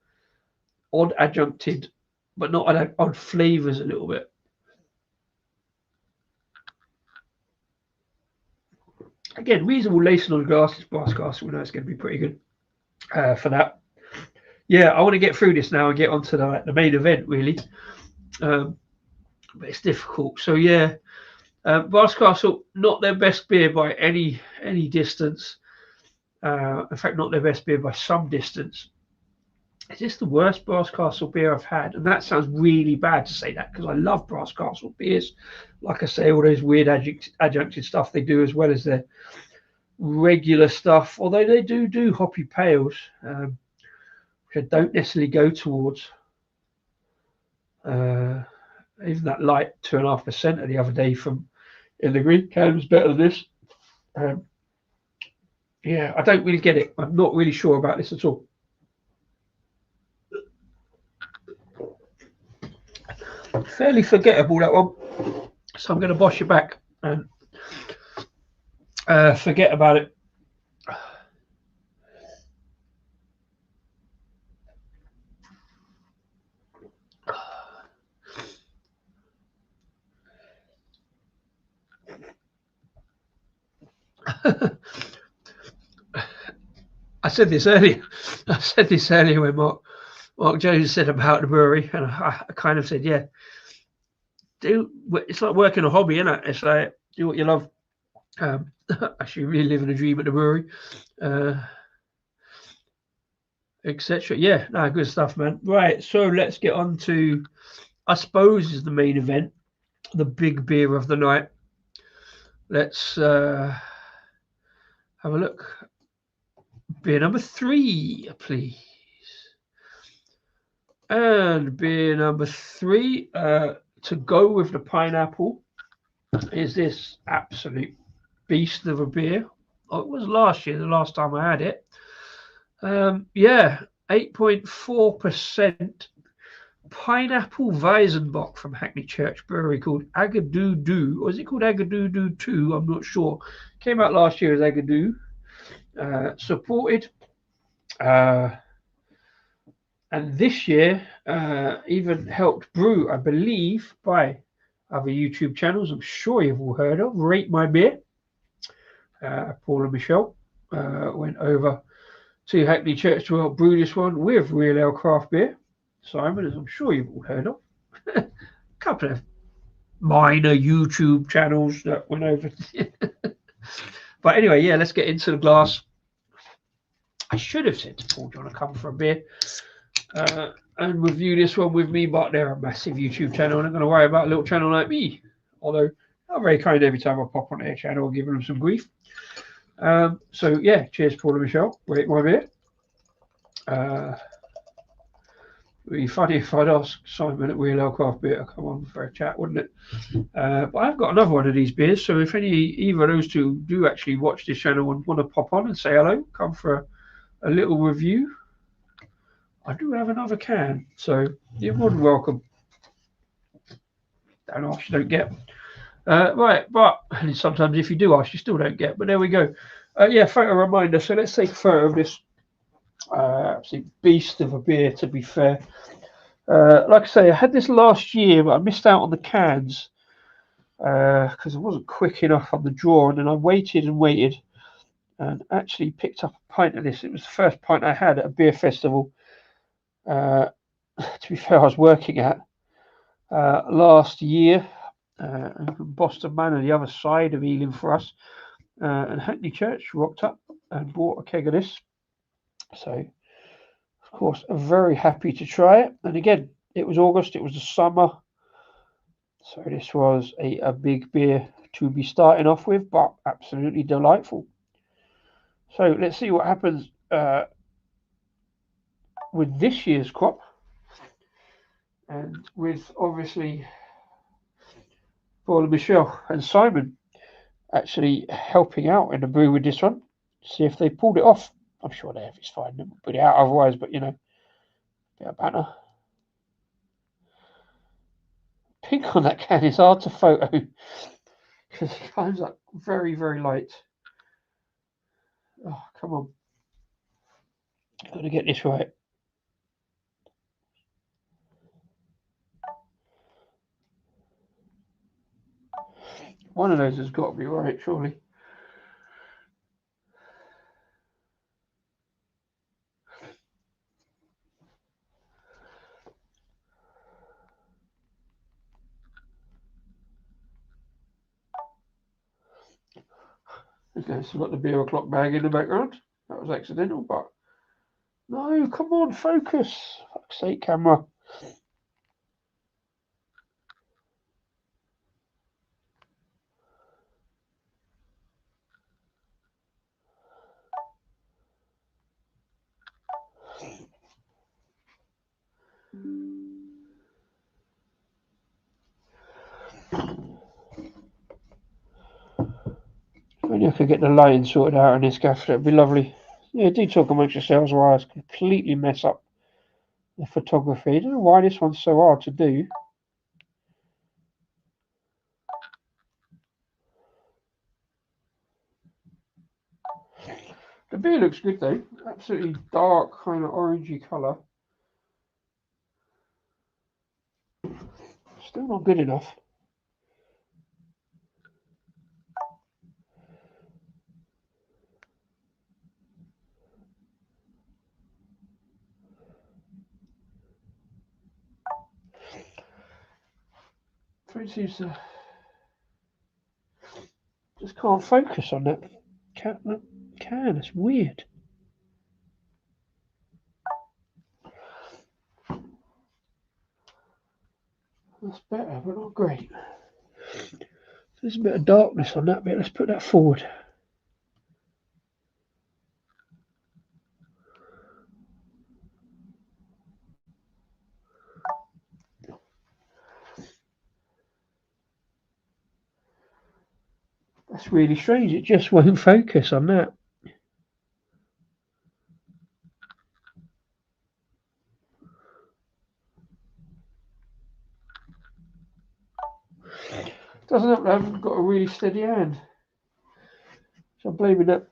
odd adjuncted, but not odd flavors a little bit. Again, reasonable lacing on the glass. It's brass glass. We know it's going to be pretty good for that. Yeah, I want to get through this now and get onto the main event, really. But it's difficult. So yeah, Brass Castle, not their best beer by any distance. In fact, not their best beer by some distance. Is this the worst Brass Castle beer I've had? And that sounds really bad to say that because I love Brass Castle beers. Like I say, all those weird adjuncted stuff they do as well as their regular stuff. Although they do hoppy pales, which I don't necessarily go towards. Even that light 2.5% the other day from In the Green can was better than this. Yeah, I don't really get it. I'm not really sure about this at all. Fairly forgettable, that one. So I'm going to bosh it back and forget about it. I said this earlier when Mark Jones said about the brewery, and I kind of said, yeah, it's like working a hobby, isn't it? It's like do what you love. Actually, really living a dream at the brewery, etc. Yeah, no, good stuff, man. Right, so let's get on to, I suppose, is the main event, the big beer of the night. Let's have a look. Beer number 3, please. And beer number 3, to go with the pineapple, is this absolute beast of a beer. Oh, it was last year, the last time I had it. Yeah, 8.4% Pineapple Weizenbock from Hackney Church Brewery called AgaDooDoo. Or is it called AgaDooDooTwo? I'm not sure. Came out last year as AgaDoo. Supported. And this year even helped brew, I believe, by other YouTube channels I'm sure you've all heard of. Rate My Beer. Paul and Michelle went over to Hackney Church to help brew this one with Real Ale Craft Beer. Simon, as I'm sure you've all heard of. A couple of minor YouTube channels that went over. But anyway, yeah, let's get into the glass. I should have said to Paul, do you want to come for a beer and review this one with me? But they're a massive YouTube channel, and I'm going to worry about a little channel like me. Although I'm very kind every time I pop on their channel, giving them some grief. So yeah, cheers, Paul and Michelle. Rate My Beer. It'd be funny if I'd ask Simon at Real Ale Craft Beer to come on for a chat, wouldn't it? But I've got another one of these beers, so if either of those two do actually watch this channel and want to pop on and say hello, come for a little review, I do have another can, so you're more than welcome. Don't ask, you don't get. Right, but sometimes if you do ask, you still don't get. But there we go. Yeah, photo reminder. So let's take a photo of this absolute beast of a beer. To be fair, like I say, I had this last year, but I missed out on the cans because I wasn't quick enough on the draw, and then I waited and waited, and actually picked up a pint of this. It was the first pint I had at a beer festival. To be fair, I was working at last year. Boston Manor, the other side of Ealing for us, and Hackney Church rocked up and bought a keg of this. So, of course, I'm very happy to try it. And again, it was August, it was the summer, so this was a big beer to be starting off with, but absolutely delightful. So let's see what happens with this year's crop, and with obviously Paul and Michelle and Simon actually helping out in the brew with this one. See if they pulled it off. I'm sure they have. It's fine. They put it out otherwise, but you know, bit of banter. Pink on that can is hard to photo because it comes up very, very light. Oh, come on. Got to get this right. One of those has got to be right, surely. Okay, so got the beer o'clock bag in the background. That was accidental, but no, come on, focus. Fuck's sake, camera. Maybe I could get the lighting sorted out on this gaff, that'd be lovely. Yeah, do talk amongst yourselves while I completely mess up the photography. I don't know why this one's so hard to do. The beer looks good though. Absolutely dark, kind of orangey colour. Still not good enough. It seems to just can't focus on that can. It's weird. That's better, but not great. There's a bit of darkness on that bit. Let's put that forward. That's really strange. It just won't focus on that. Doesn't help that I haven't got a really steady hand. So I'm blaming that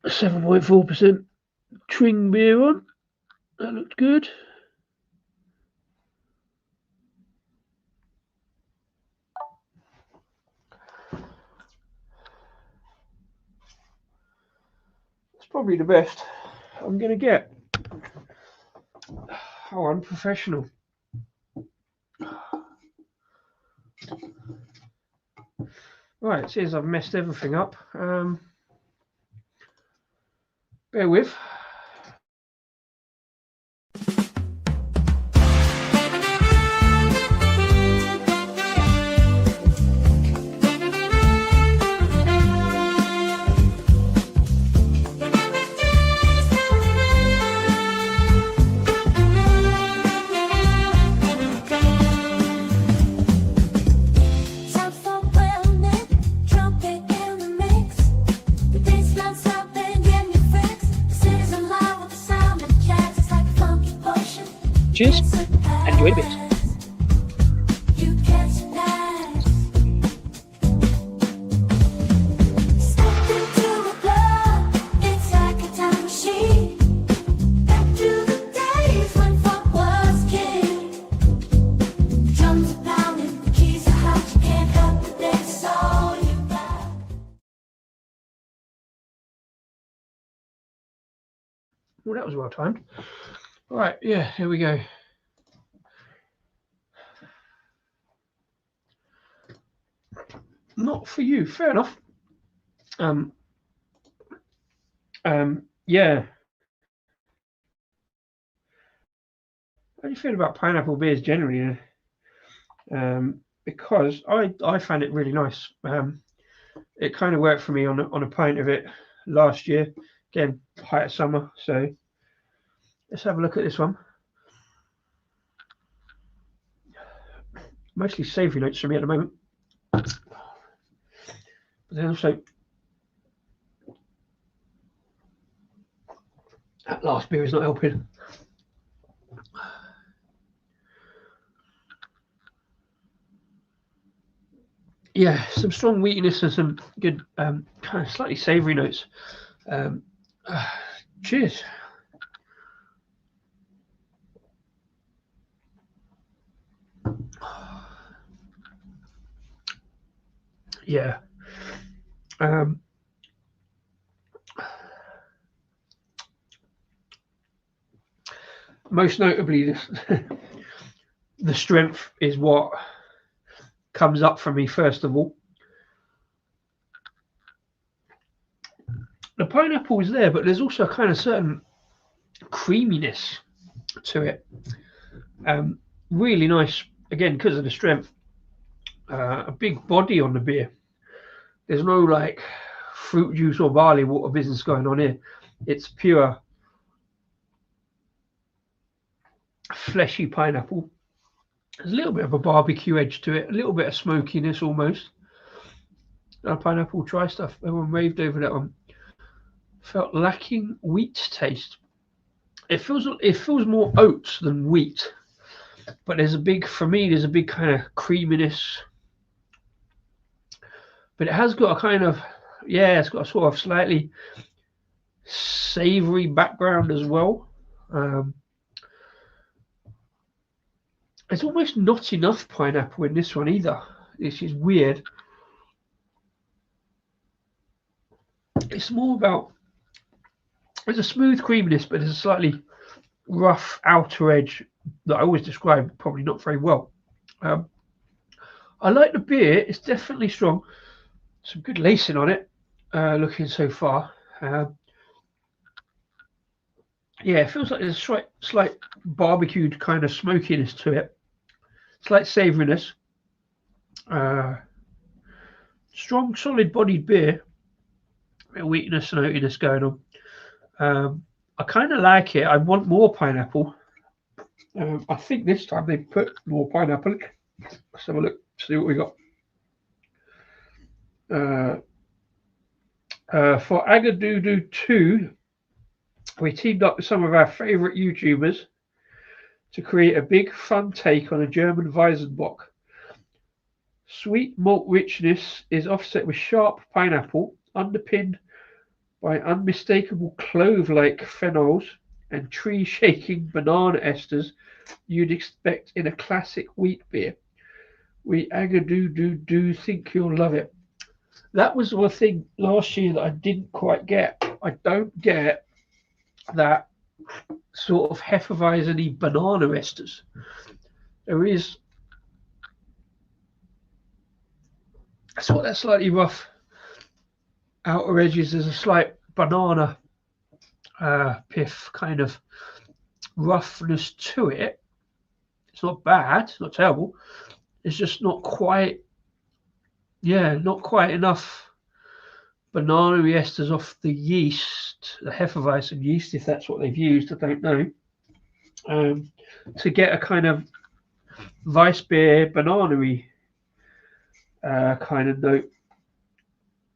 7.4% Tring beer on. That looked good. It's probably the best I'm going to get. How unprofessional. Right, it seems I've messed everything up. Bear with. Cheers. Enjoy the bit. Well, that was well timed. Right, yeah, here we go. Not for you, fair enough. Yeah. How do you feel about pineapple beers generally? Because I found it really nice. It kind of worked for me on a pint of it last year. Again, height of summer. So let's have a look at this one. Mostly savoury notes for me at the moment. But then also that last beer is not helping. Yeah, some strong wheatiness and some good kind of slightly savoury notes. Cheers. Yeah. Most notably, the strength is what comes up for me first of all. The pineapple is there, but there's also a kind of certain creaminess to it. Really nice, again, because of the strength. A big body on the beer. There's no like fruit juice or barley water business going on here. It's pure fleshy pineapple. There's a little bit of a barbecue edge to it, a little bit of smokiness almost. Pineapple dry stuff. Everyone raved over that one. Felt lacking wheat taste. It feels more oats than wheat, but there's a big kind of creaminess. But it has got a kind of it's got a sort of slightly savoury background as well. There's almost not enough pineapple in this one either. This is weird. It's more about there's a smooth creaminess, but there's a slightly rough outer edge that I always describe probably not very well. I like the beer. It's definitely strong. Some good lacing on it. Looking so far. Yeah, it feels like there's a slight barbecued kind of smokiness to it. Slight savouriness. Strong, solid-bodied beer. A bit of wheatiness and oatiness going on. I kind of like it. I want more pineapple. I think this time they put more pineapple. Let's have a look, see what we got. For AgaDooDooTwo, we teamed up with some of our favourite YouTubers to create a big, fun take on a German Weizenbock. Sweet malt richness is offset with sharp pineapple, underpinned by unmistakable clove-like phenols and tree-shaking banana esters you'd expect in a classic wheat beer. We AgaDooDooTwo think you'll love it. That was one thing last year that I didn't quite get. I don't get that sort of Hefeweizen-y banana esters. There is sort of that slightly rough outer edges. There's a slight banana piff kind of roughness to it. It's not bad, it's not terrible. It's just not quite enough banana esters off the yeast, the Hefeweizen yeast, if that's what they've used, I don't know, to get a kind of Weiss beer banana-y kind of note.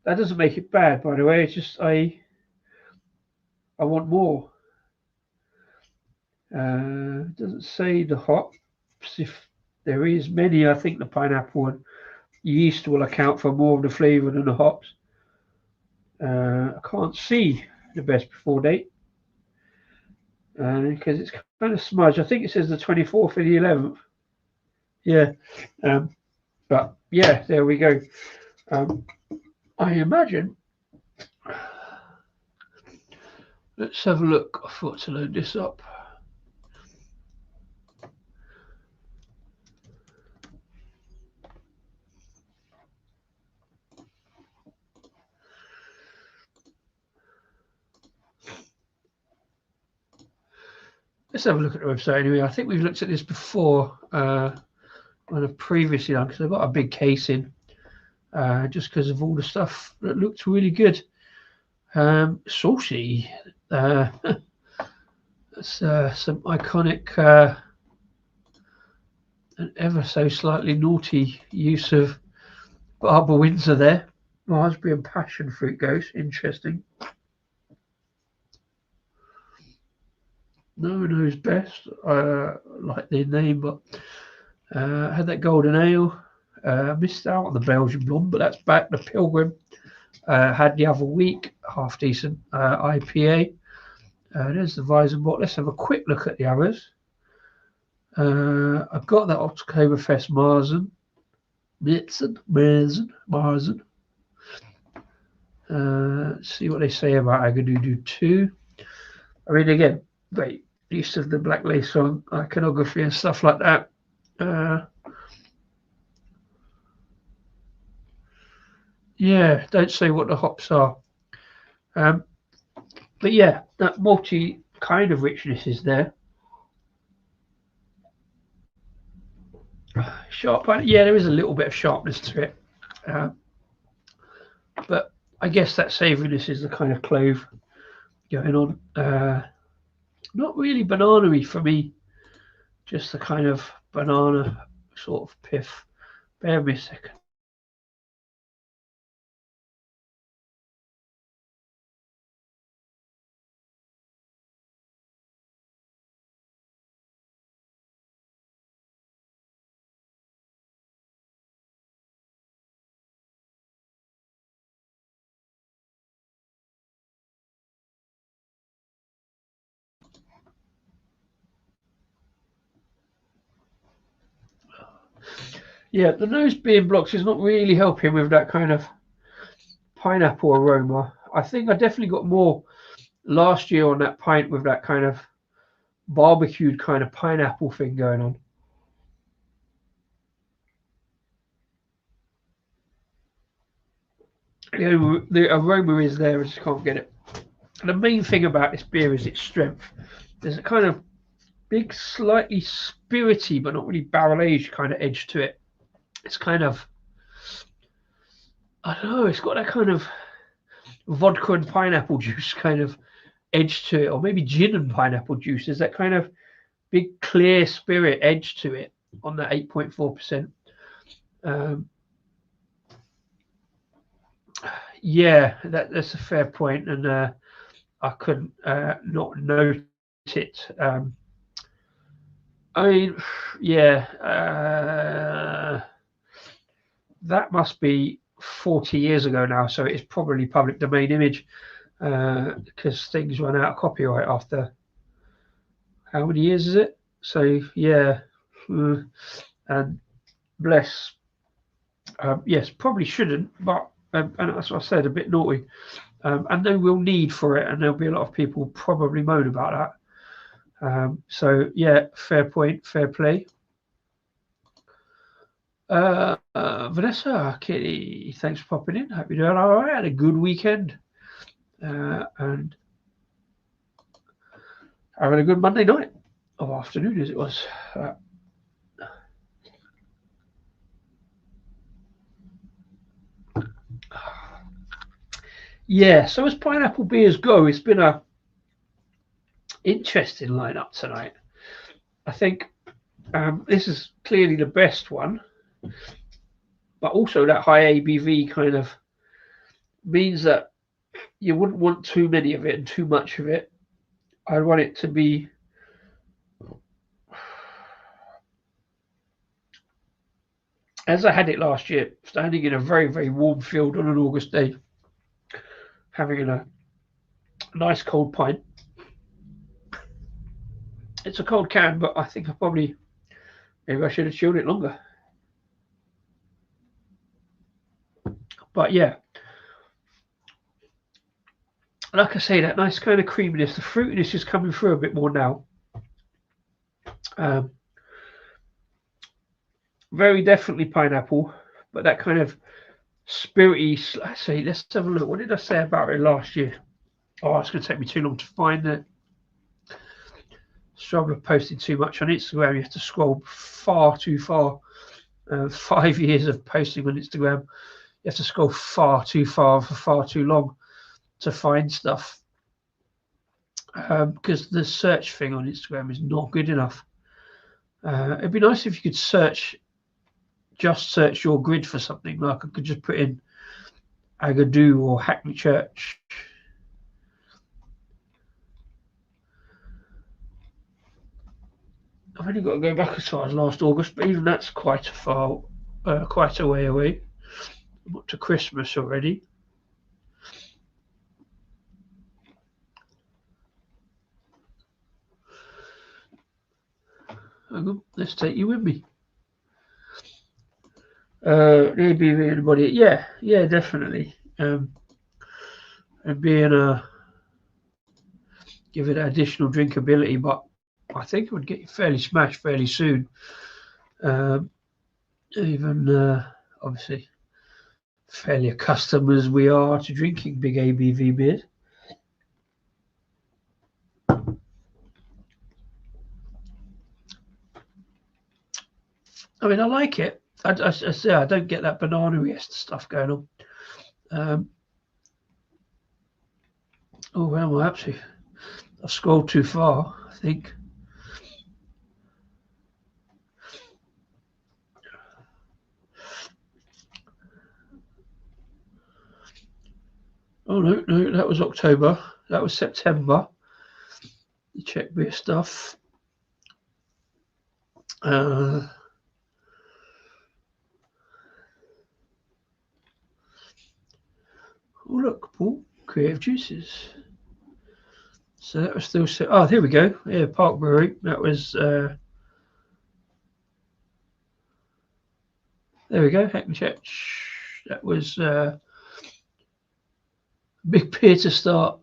That doesn't make it bad, by the way. It's just I want more. It doesn't say the hops. If there is many, I think the pineapple and yeast will account for more of the flavour than the hops. I can't see the best before date because it's kind of smudged. I think it says the 24th of the 11th. Yeah, but yeah, there we go. I imagine Let's have a look. I thought to load this up. Let's have a look at the website anyway. I think we've looked at this before when I've previously done, because I've got a big case in just because of all the stuff that looked really good. Saucy. That's some iconic and ever so slightly naughty use of Barber Windsor there. Raspberry and passion fruit goes. Interesting. No one knows best. Like their name, but had that golden ale. Missed out on the Belgian blonde, but that's back. The Pilgrim had the other week. Half decent IPA. There's the Weizenbock. Let's have a quick look at the others. I've got that Oktoberfest Marzen. Marzen. Let's see what they say about AgaDooDooTwo. I mean, again, great use of the black lace on iconography and stuff like that. Yeah, don't say what the hops are. But yeah, that multi kind of richness is there. Sharp, yeah, there is a little bit of sharpness to it. But I guess that savouriness is the kind of clove going on. Not really banana-y for me, just the kind of banana sort of piff. Bear me a second. Yeah, the nose being blocked is not really helping with that kind of pineapple aroma. I think I definitely got more last year on that pint with that kind of barbecued kind of pineapple thing going on. The aroma is there, I just can't get it. And the main thing about this beer is its strength. There's a kind of big, slightly spirity, but not really barrel aged kind of edge to it. It's kind of, I don't know, it's got that kind of vodka and pineapple juice kind of edge to it, or maybe gin and pineapple juice. There's that kind of big, clear spirit edge to it on that 8.4%. Yeah, that's a fair point, and I couldn't not note it. I mean, yeah, that must be 40 years ago now, so it's probably public domain image because things run out of copyright after how many years is it? So yeah, and bless. Yes, probably shouldn't, but and that's what I said, a bit naughty. And no real need for it, and there'll be a lot of people probably moan about that. So yeah, fair point, fair play. Vanessa, Kitty, thanks for popping in. Hope you're doing all right. Had a good weekend, and having a good Monday night or afternoon as it was. Yeah, so as pineapple beers go, it's been a interesting lineup tonight. I think this is clearly the best one, but also that high ABV kind of means that you wouldn't want too many of it and too much of it. I want it to be as I had it last year, standing in a very, very warm field on an August day, having a nice cold pint. It's a cold can, but I think maybe I should have chilled it longer. But yeah, like I say, that nice kind of creaminess. The fruitiness is coming through a bit more now. Very definitely pineapple, but that kind of spirity. Let's see. Let's have a look. What did I say about it last year? Oh, it's going to take me too long to find it. Struggle of posting too much on Instagram. You have to scroll far too far. 5 years of posting on Instagram. You have to scroll far too far for far too long to find stuff. Because the search thing on Instagram is not good enough. It'd be nice if you could search your grid for something. Like I could just put in AgaDoo or Hackney Church. I've only got to go back as far as last August, but even that's quite a way away. I'm up to Christmas already. Hang on, let's take you with me. ABV, anybody? Yeah, definitely. And being give it additional drinkability, but I think it would get you fairly smashed fairly soon. Even obviously fairly accustomed as we are to drinking big ABV beers. I mean, I like it. I say I don't get that banana-y stuff going on. Oh well, actually, I've scrolled too far, I think. Oh no, that was October. That was September. You check beer stuff. Oh look, Paul, Creative Juices. So that was still set. Oh, here we go. Yeah, Park Brewery. That was. There we go. Hackney Church. That was big beer to start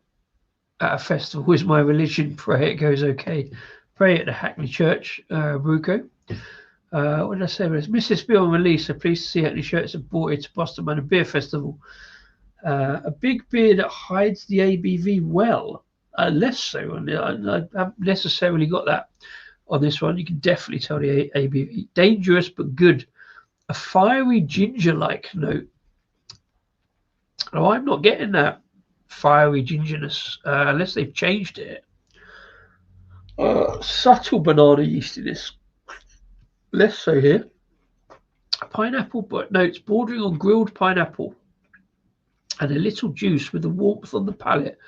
at a festival is my religion. Pray it goes okay. Pray at the Hackney Church, Ruko. What did I say? Mrs. Bill and Release are pleased to see Hackney Church have brought it to Boston Manor Beer Festival. A big beer that hides the ABV well. Less so. I haven't necessarily got that on this one. You can definitely tell the ABV. Dangerous but good. A fiery ginger-like note. Oh, I'm not getting that fiery gingerness unless they've changed it. Subtle banana yeastiness. Less so here. Pineapple but notes bordering on grilled pineapple and a little juice with a warmth on the palate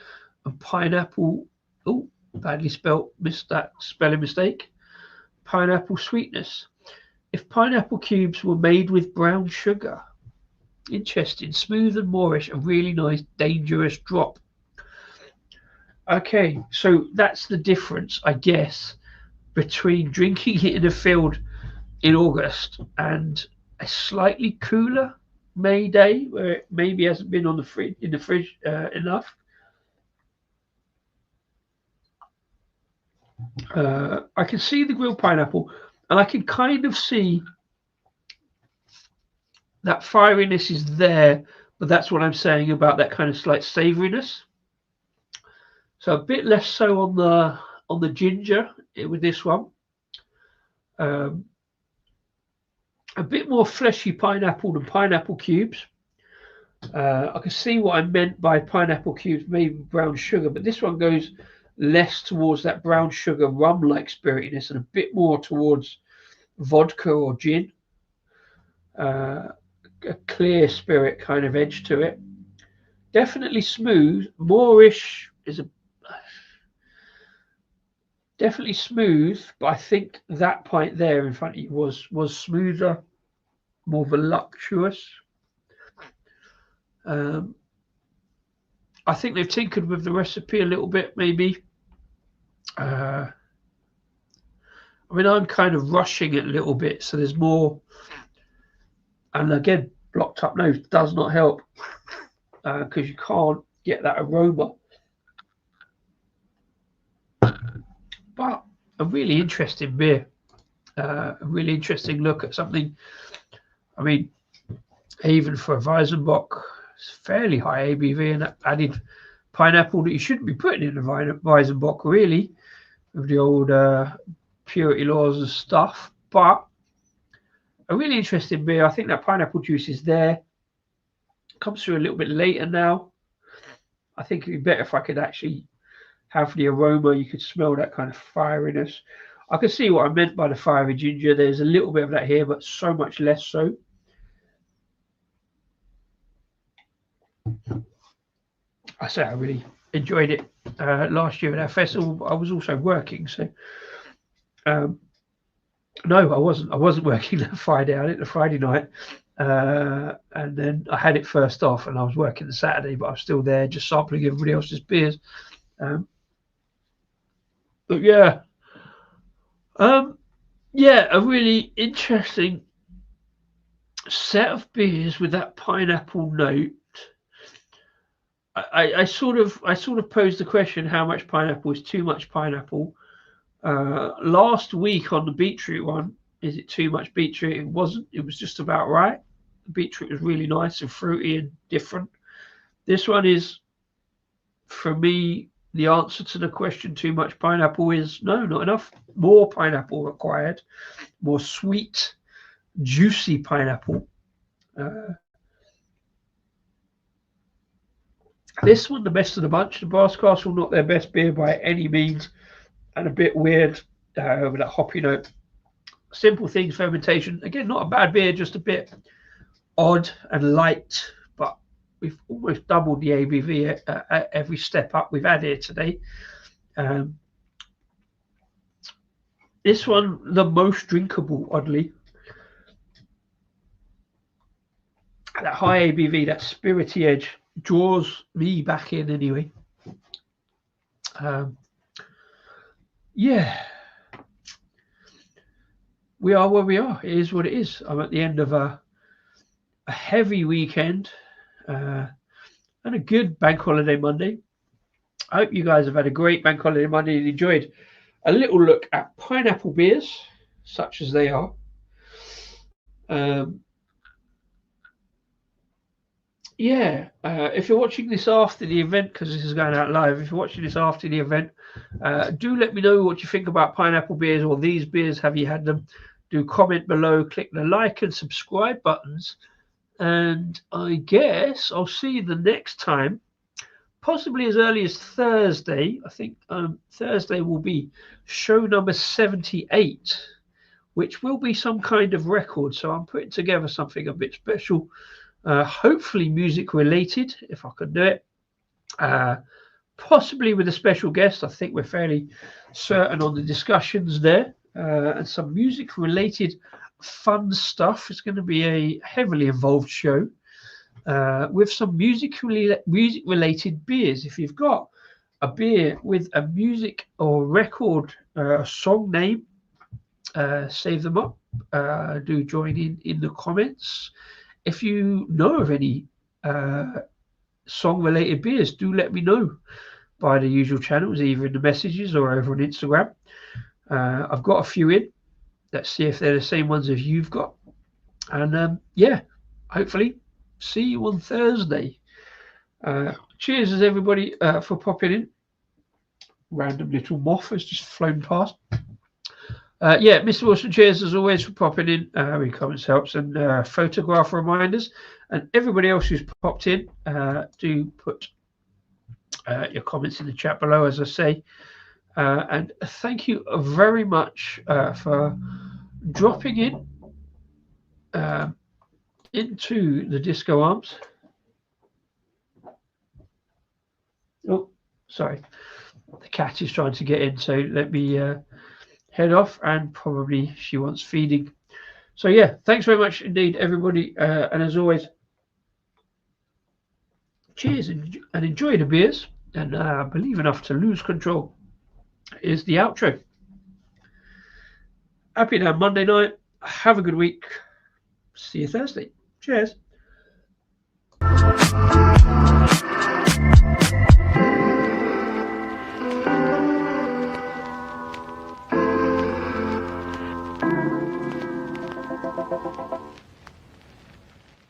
and pineapple. Oh, badly spelt. Missed that spelling mistake. Pineapple sweetness. If pineapple cubes were made with brown sugar. Interesting. Smooth and moorish. A really nice, dangerous drop. Okay, so that's the difference, I guess, between drinking it in a field in August and a slightly cooler May day where it maybe hasn't been in the fridge enough. I can see the grilled pineapple, and I can kind of see that fieriness is there, but that's what I'm saying about that kind of slight savouriness. So a bit less so on the ginger with this one. A bit more fleshy pineapple than pineapple cubes. I can see what I meant by pineapple cubes, maybe brown sugar, but this one goes less towards that brown sugar rum-like spiritiness and a bit more towards vodka or gin. A clear spirit kind of edge to it. Definitely smooth. Moorish is definitely smooth, but I think that pint there in front of you was smoother, more voluptuous. I think they've tinkered with the recipe a little bit, maybe. I mean, I'm kind of rushing it a little bit, so there's more. And again, blocked up nose does not help because you can't get that aroma a really interesting beer, a really interesting look at something. I mean, even for a Weizenbock, it's fairly high ABV and added pineapple that you shouldn't be putting in a Weizenbock, really, with the old purity laws and stuff. But a really interesting beer. I think that pineapple juice is there. Comes through a little bit later now. I think it'd be better if I could actually have the aroma. You could smell that kind of fieriness. I can see what I meant by the fiery ginger. There's a little bit of that here, but so much less so. I say I really enjoyed it last year at our festival. I was also working, so no, I wasn't working that Friday. I did the Friday night, and then I had it first off, and I was working the Saturday, but I was still there just sampling everybody else's beers. But yeah, yeah, a really interesting set of beers with that pineapple note. I sort of posed the question: how much pineapple is too much pineapple? Last week on the beetroot one, is it too much beetroot? It wasn't. It was just about right. The beetroot was really nice and fruity and different. This one is, for me, the answer to the question too much pineapple is no, not enough. More pineapple required. More sweet, juicy pineapple. This one, the best of the bunch. The Brass Castle, not their best beer by any means, and a bit weird with that hoppy note. Simple Things fermentation. Again, not a bad beer, just a bit odd and light, but we've almost doubled the ABV at every step up we've had here today. This one, the most drinkable, oddly. That high ABV, that spirity edge, draws me back in anyway. Yeah, we are where we are. It is what it is. I'm at the end of a heavy weekend and a good bank holiday Monday. I hope you guys have had a great bank holiday Monday and enjoyed a little look at pineapple beers, such as they are. Yeah, if you're watching this after the event, because this is going out live, if you're watching this after the event, do let me know what you think about pineapple beers or these beers. Have you had them? Do comment below, click the like and subscribe buttons, and I guess I'll see you the next time, possibly as early as Thursday. I think Thursday will be show number 78, which will be some kind of record. So I'm putting together something a bit special. Hopefully music related, if I could do it, possibly with a special guest. I think we're fairly certain on the discussions there, and some music related fun stuff. It's going to be a heavily involved show with some music related beers. If you've got a beer with a music or record song name, save them up. Do join in the comments. If you know of any song-related beers, do let me know by the usual channels, either in the messages or over on Instagram. I've got a few in. Let's see if they're the same ones as you've got. And yeah, hopefully see you on Thursday. Cheers, everybody, for popping in. Random little moth has just flown past. Yeah, Mr. Wilson, cheers as always for popping in. Read comments helps, and photograph reminders. And everybody else who's popped in, do put your comments in the chat below, as I say. And thank you very much for dropping in into the Disco Arms. Oh, sorry. The cat is trying to get in, so let me head off, and probably she wants feeding. So yeah, thanks very much indeed, everybody, and as always, cheers and enjoy the beers, and believe enough to lose control is the outro. Happy now Monday night. Have a good week. See you Thursday. Cheers.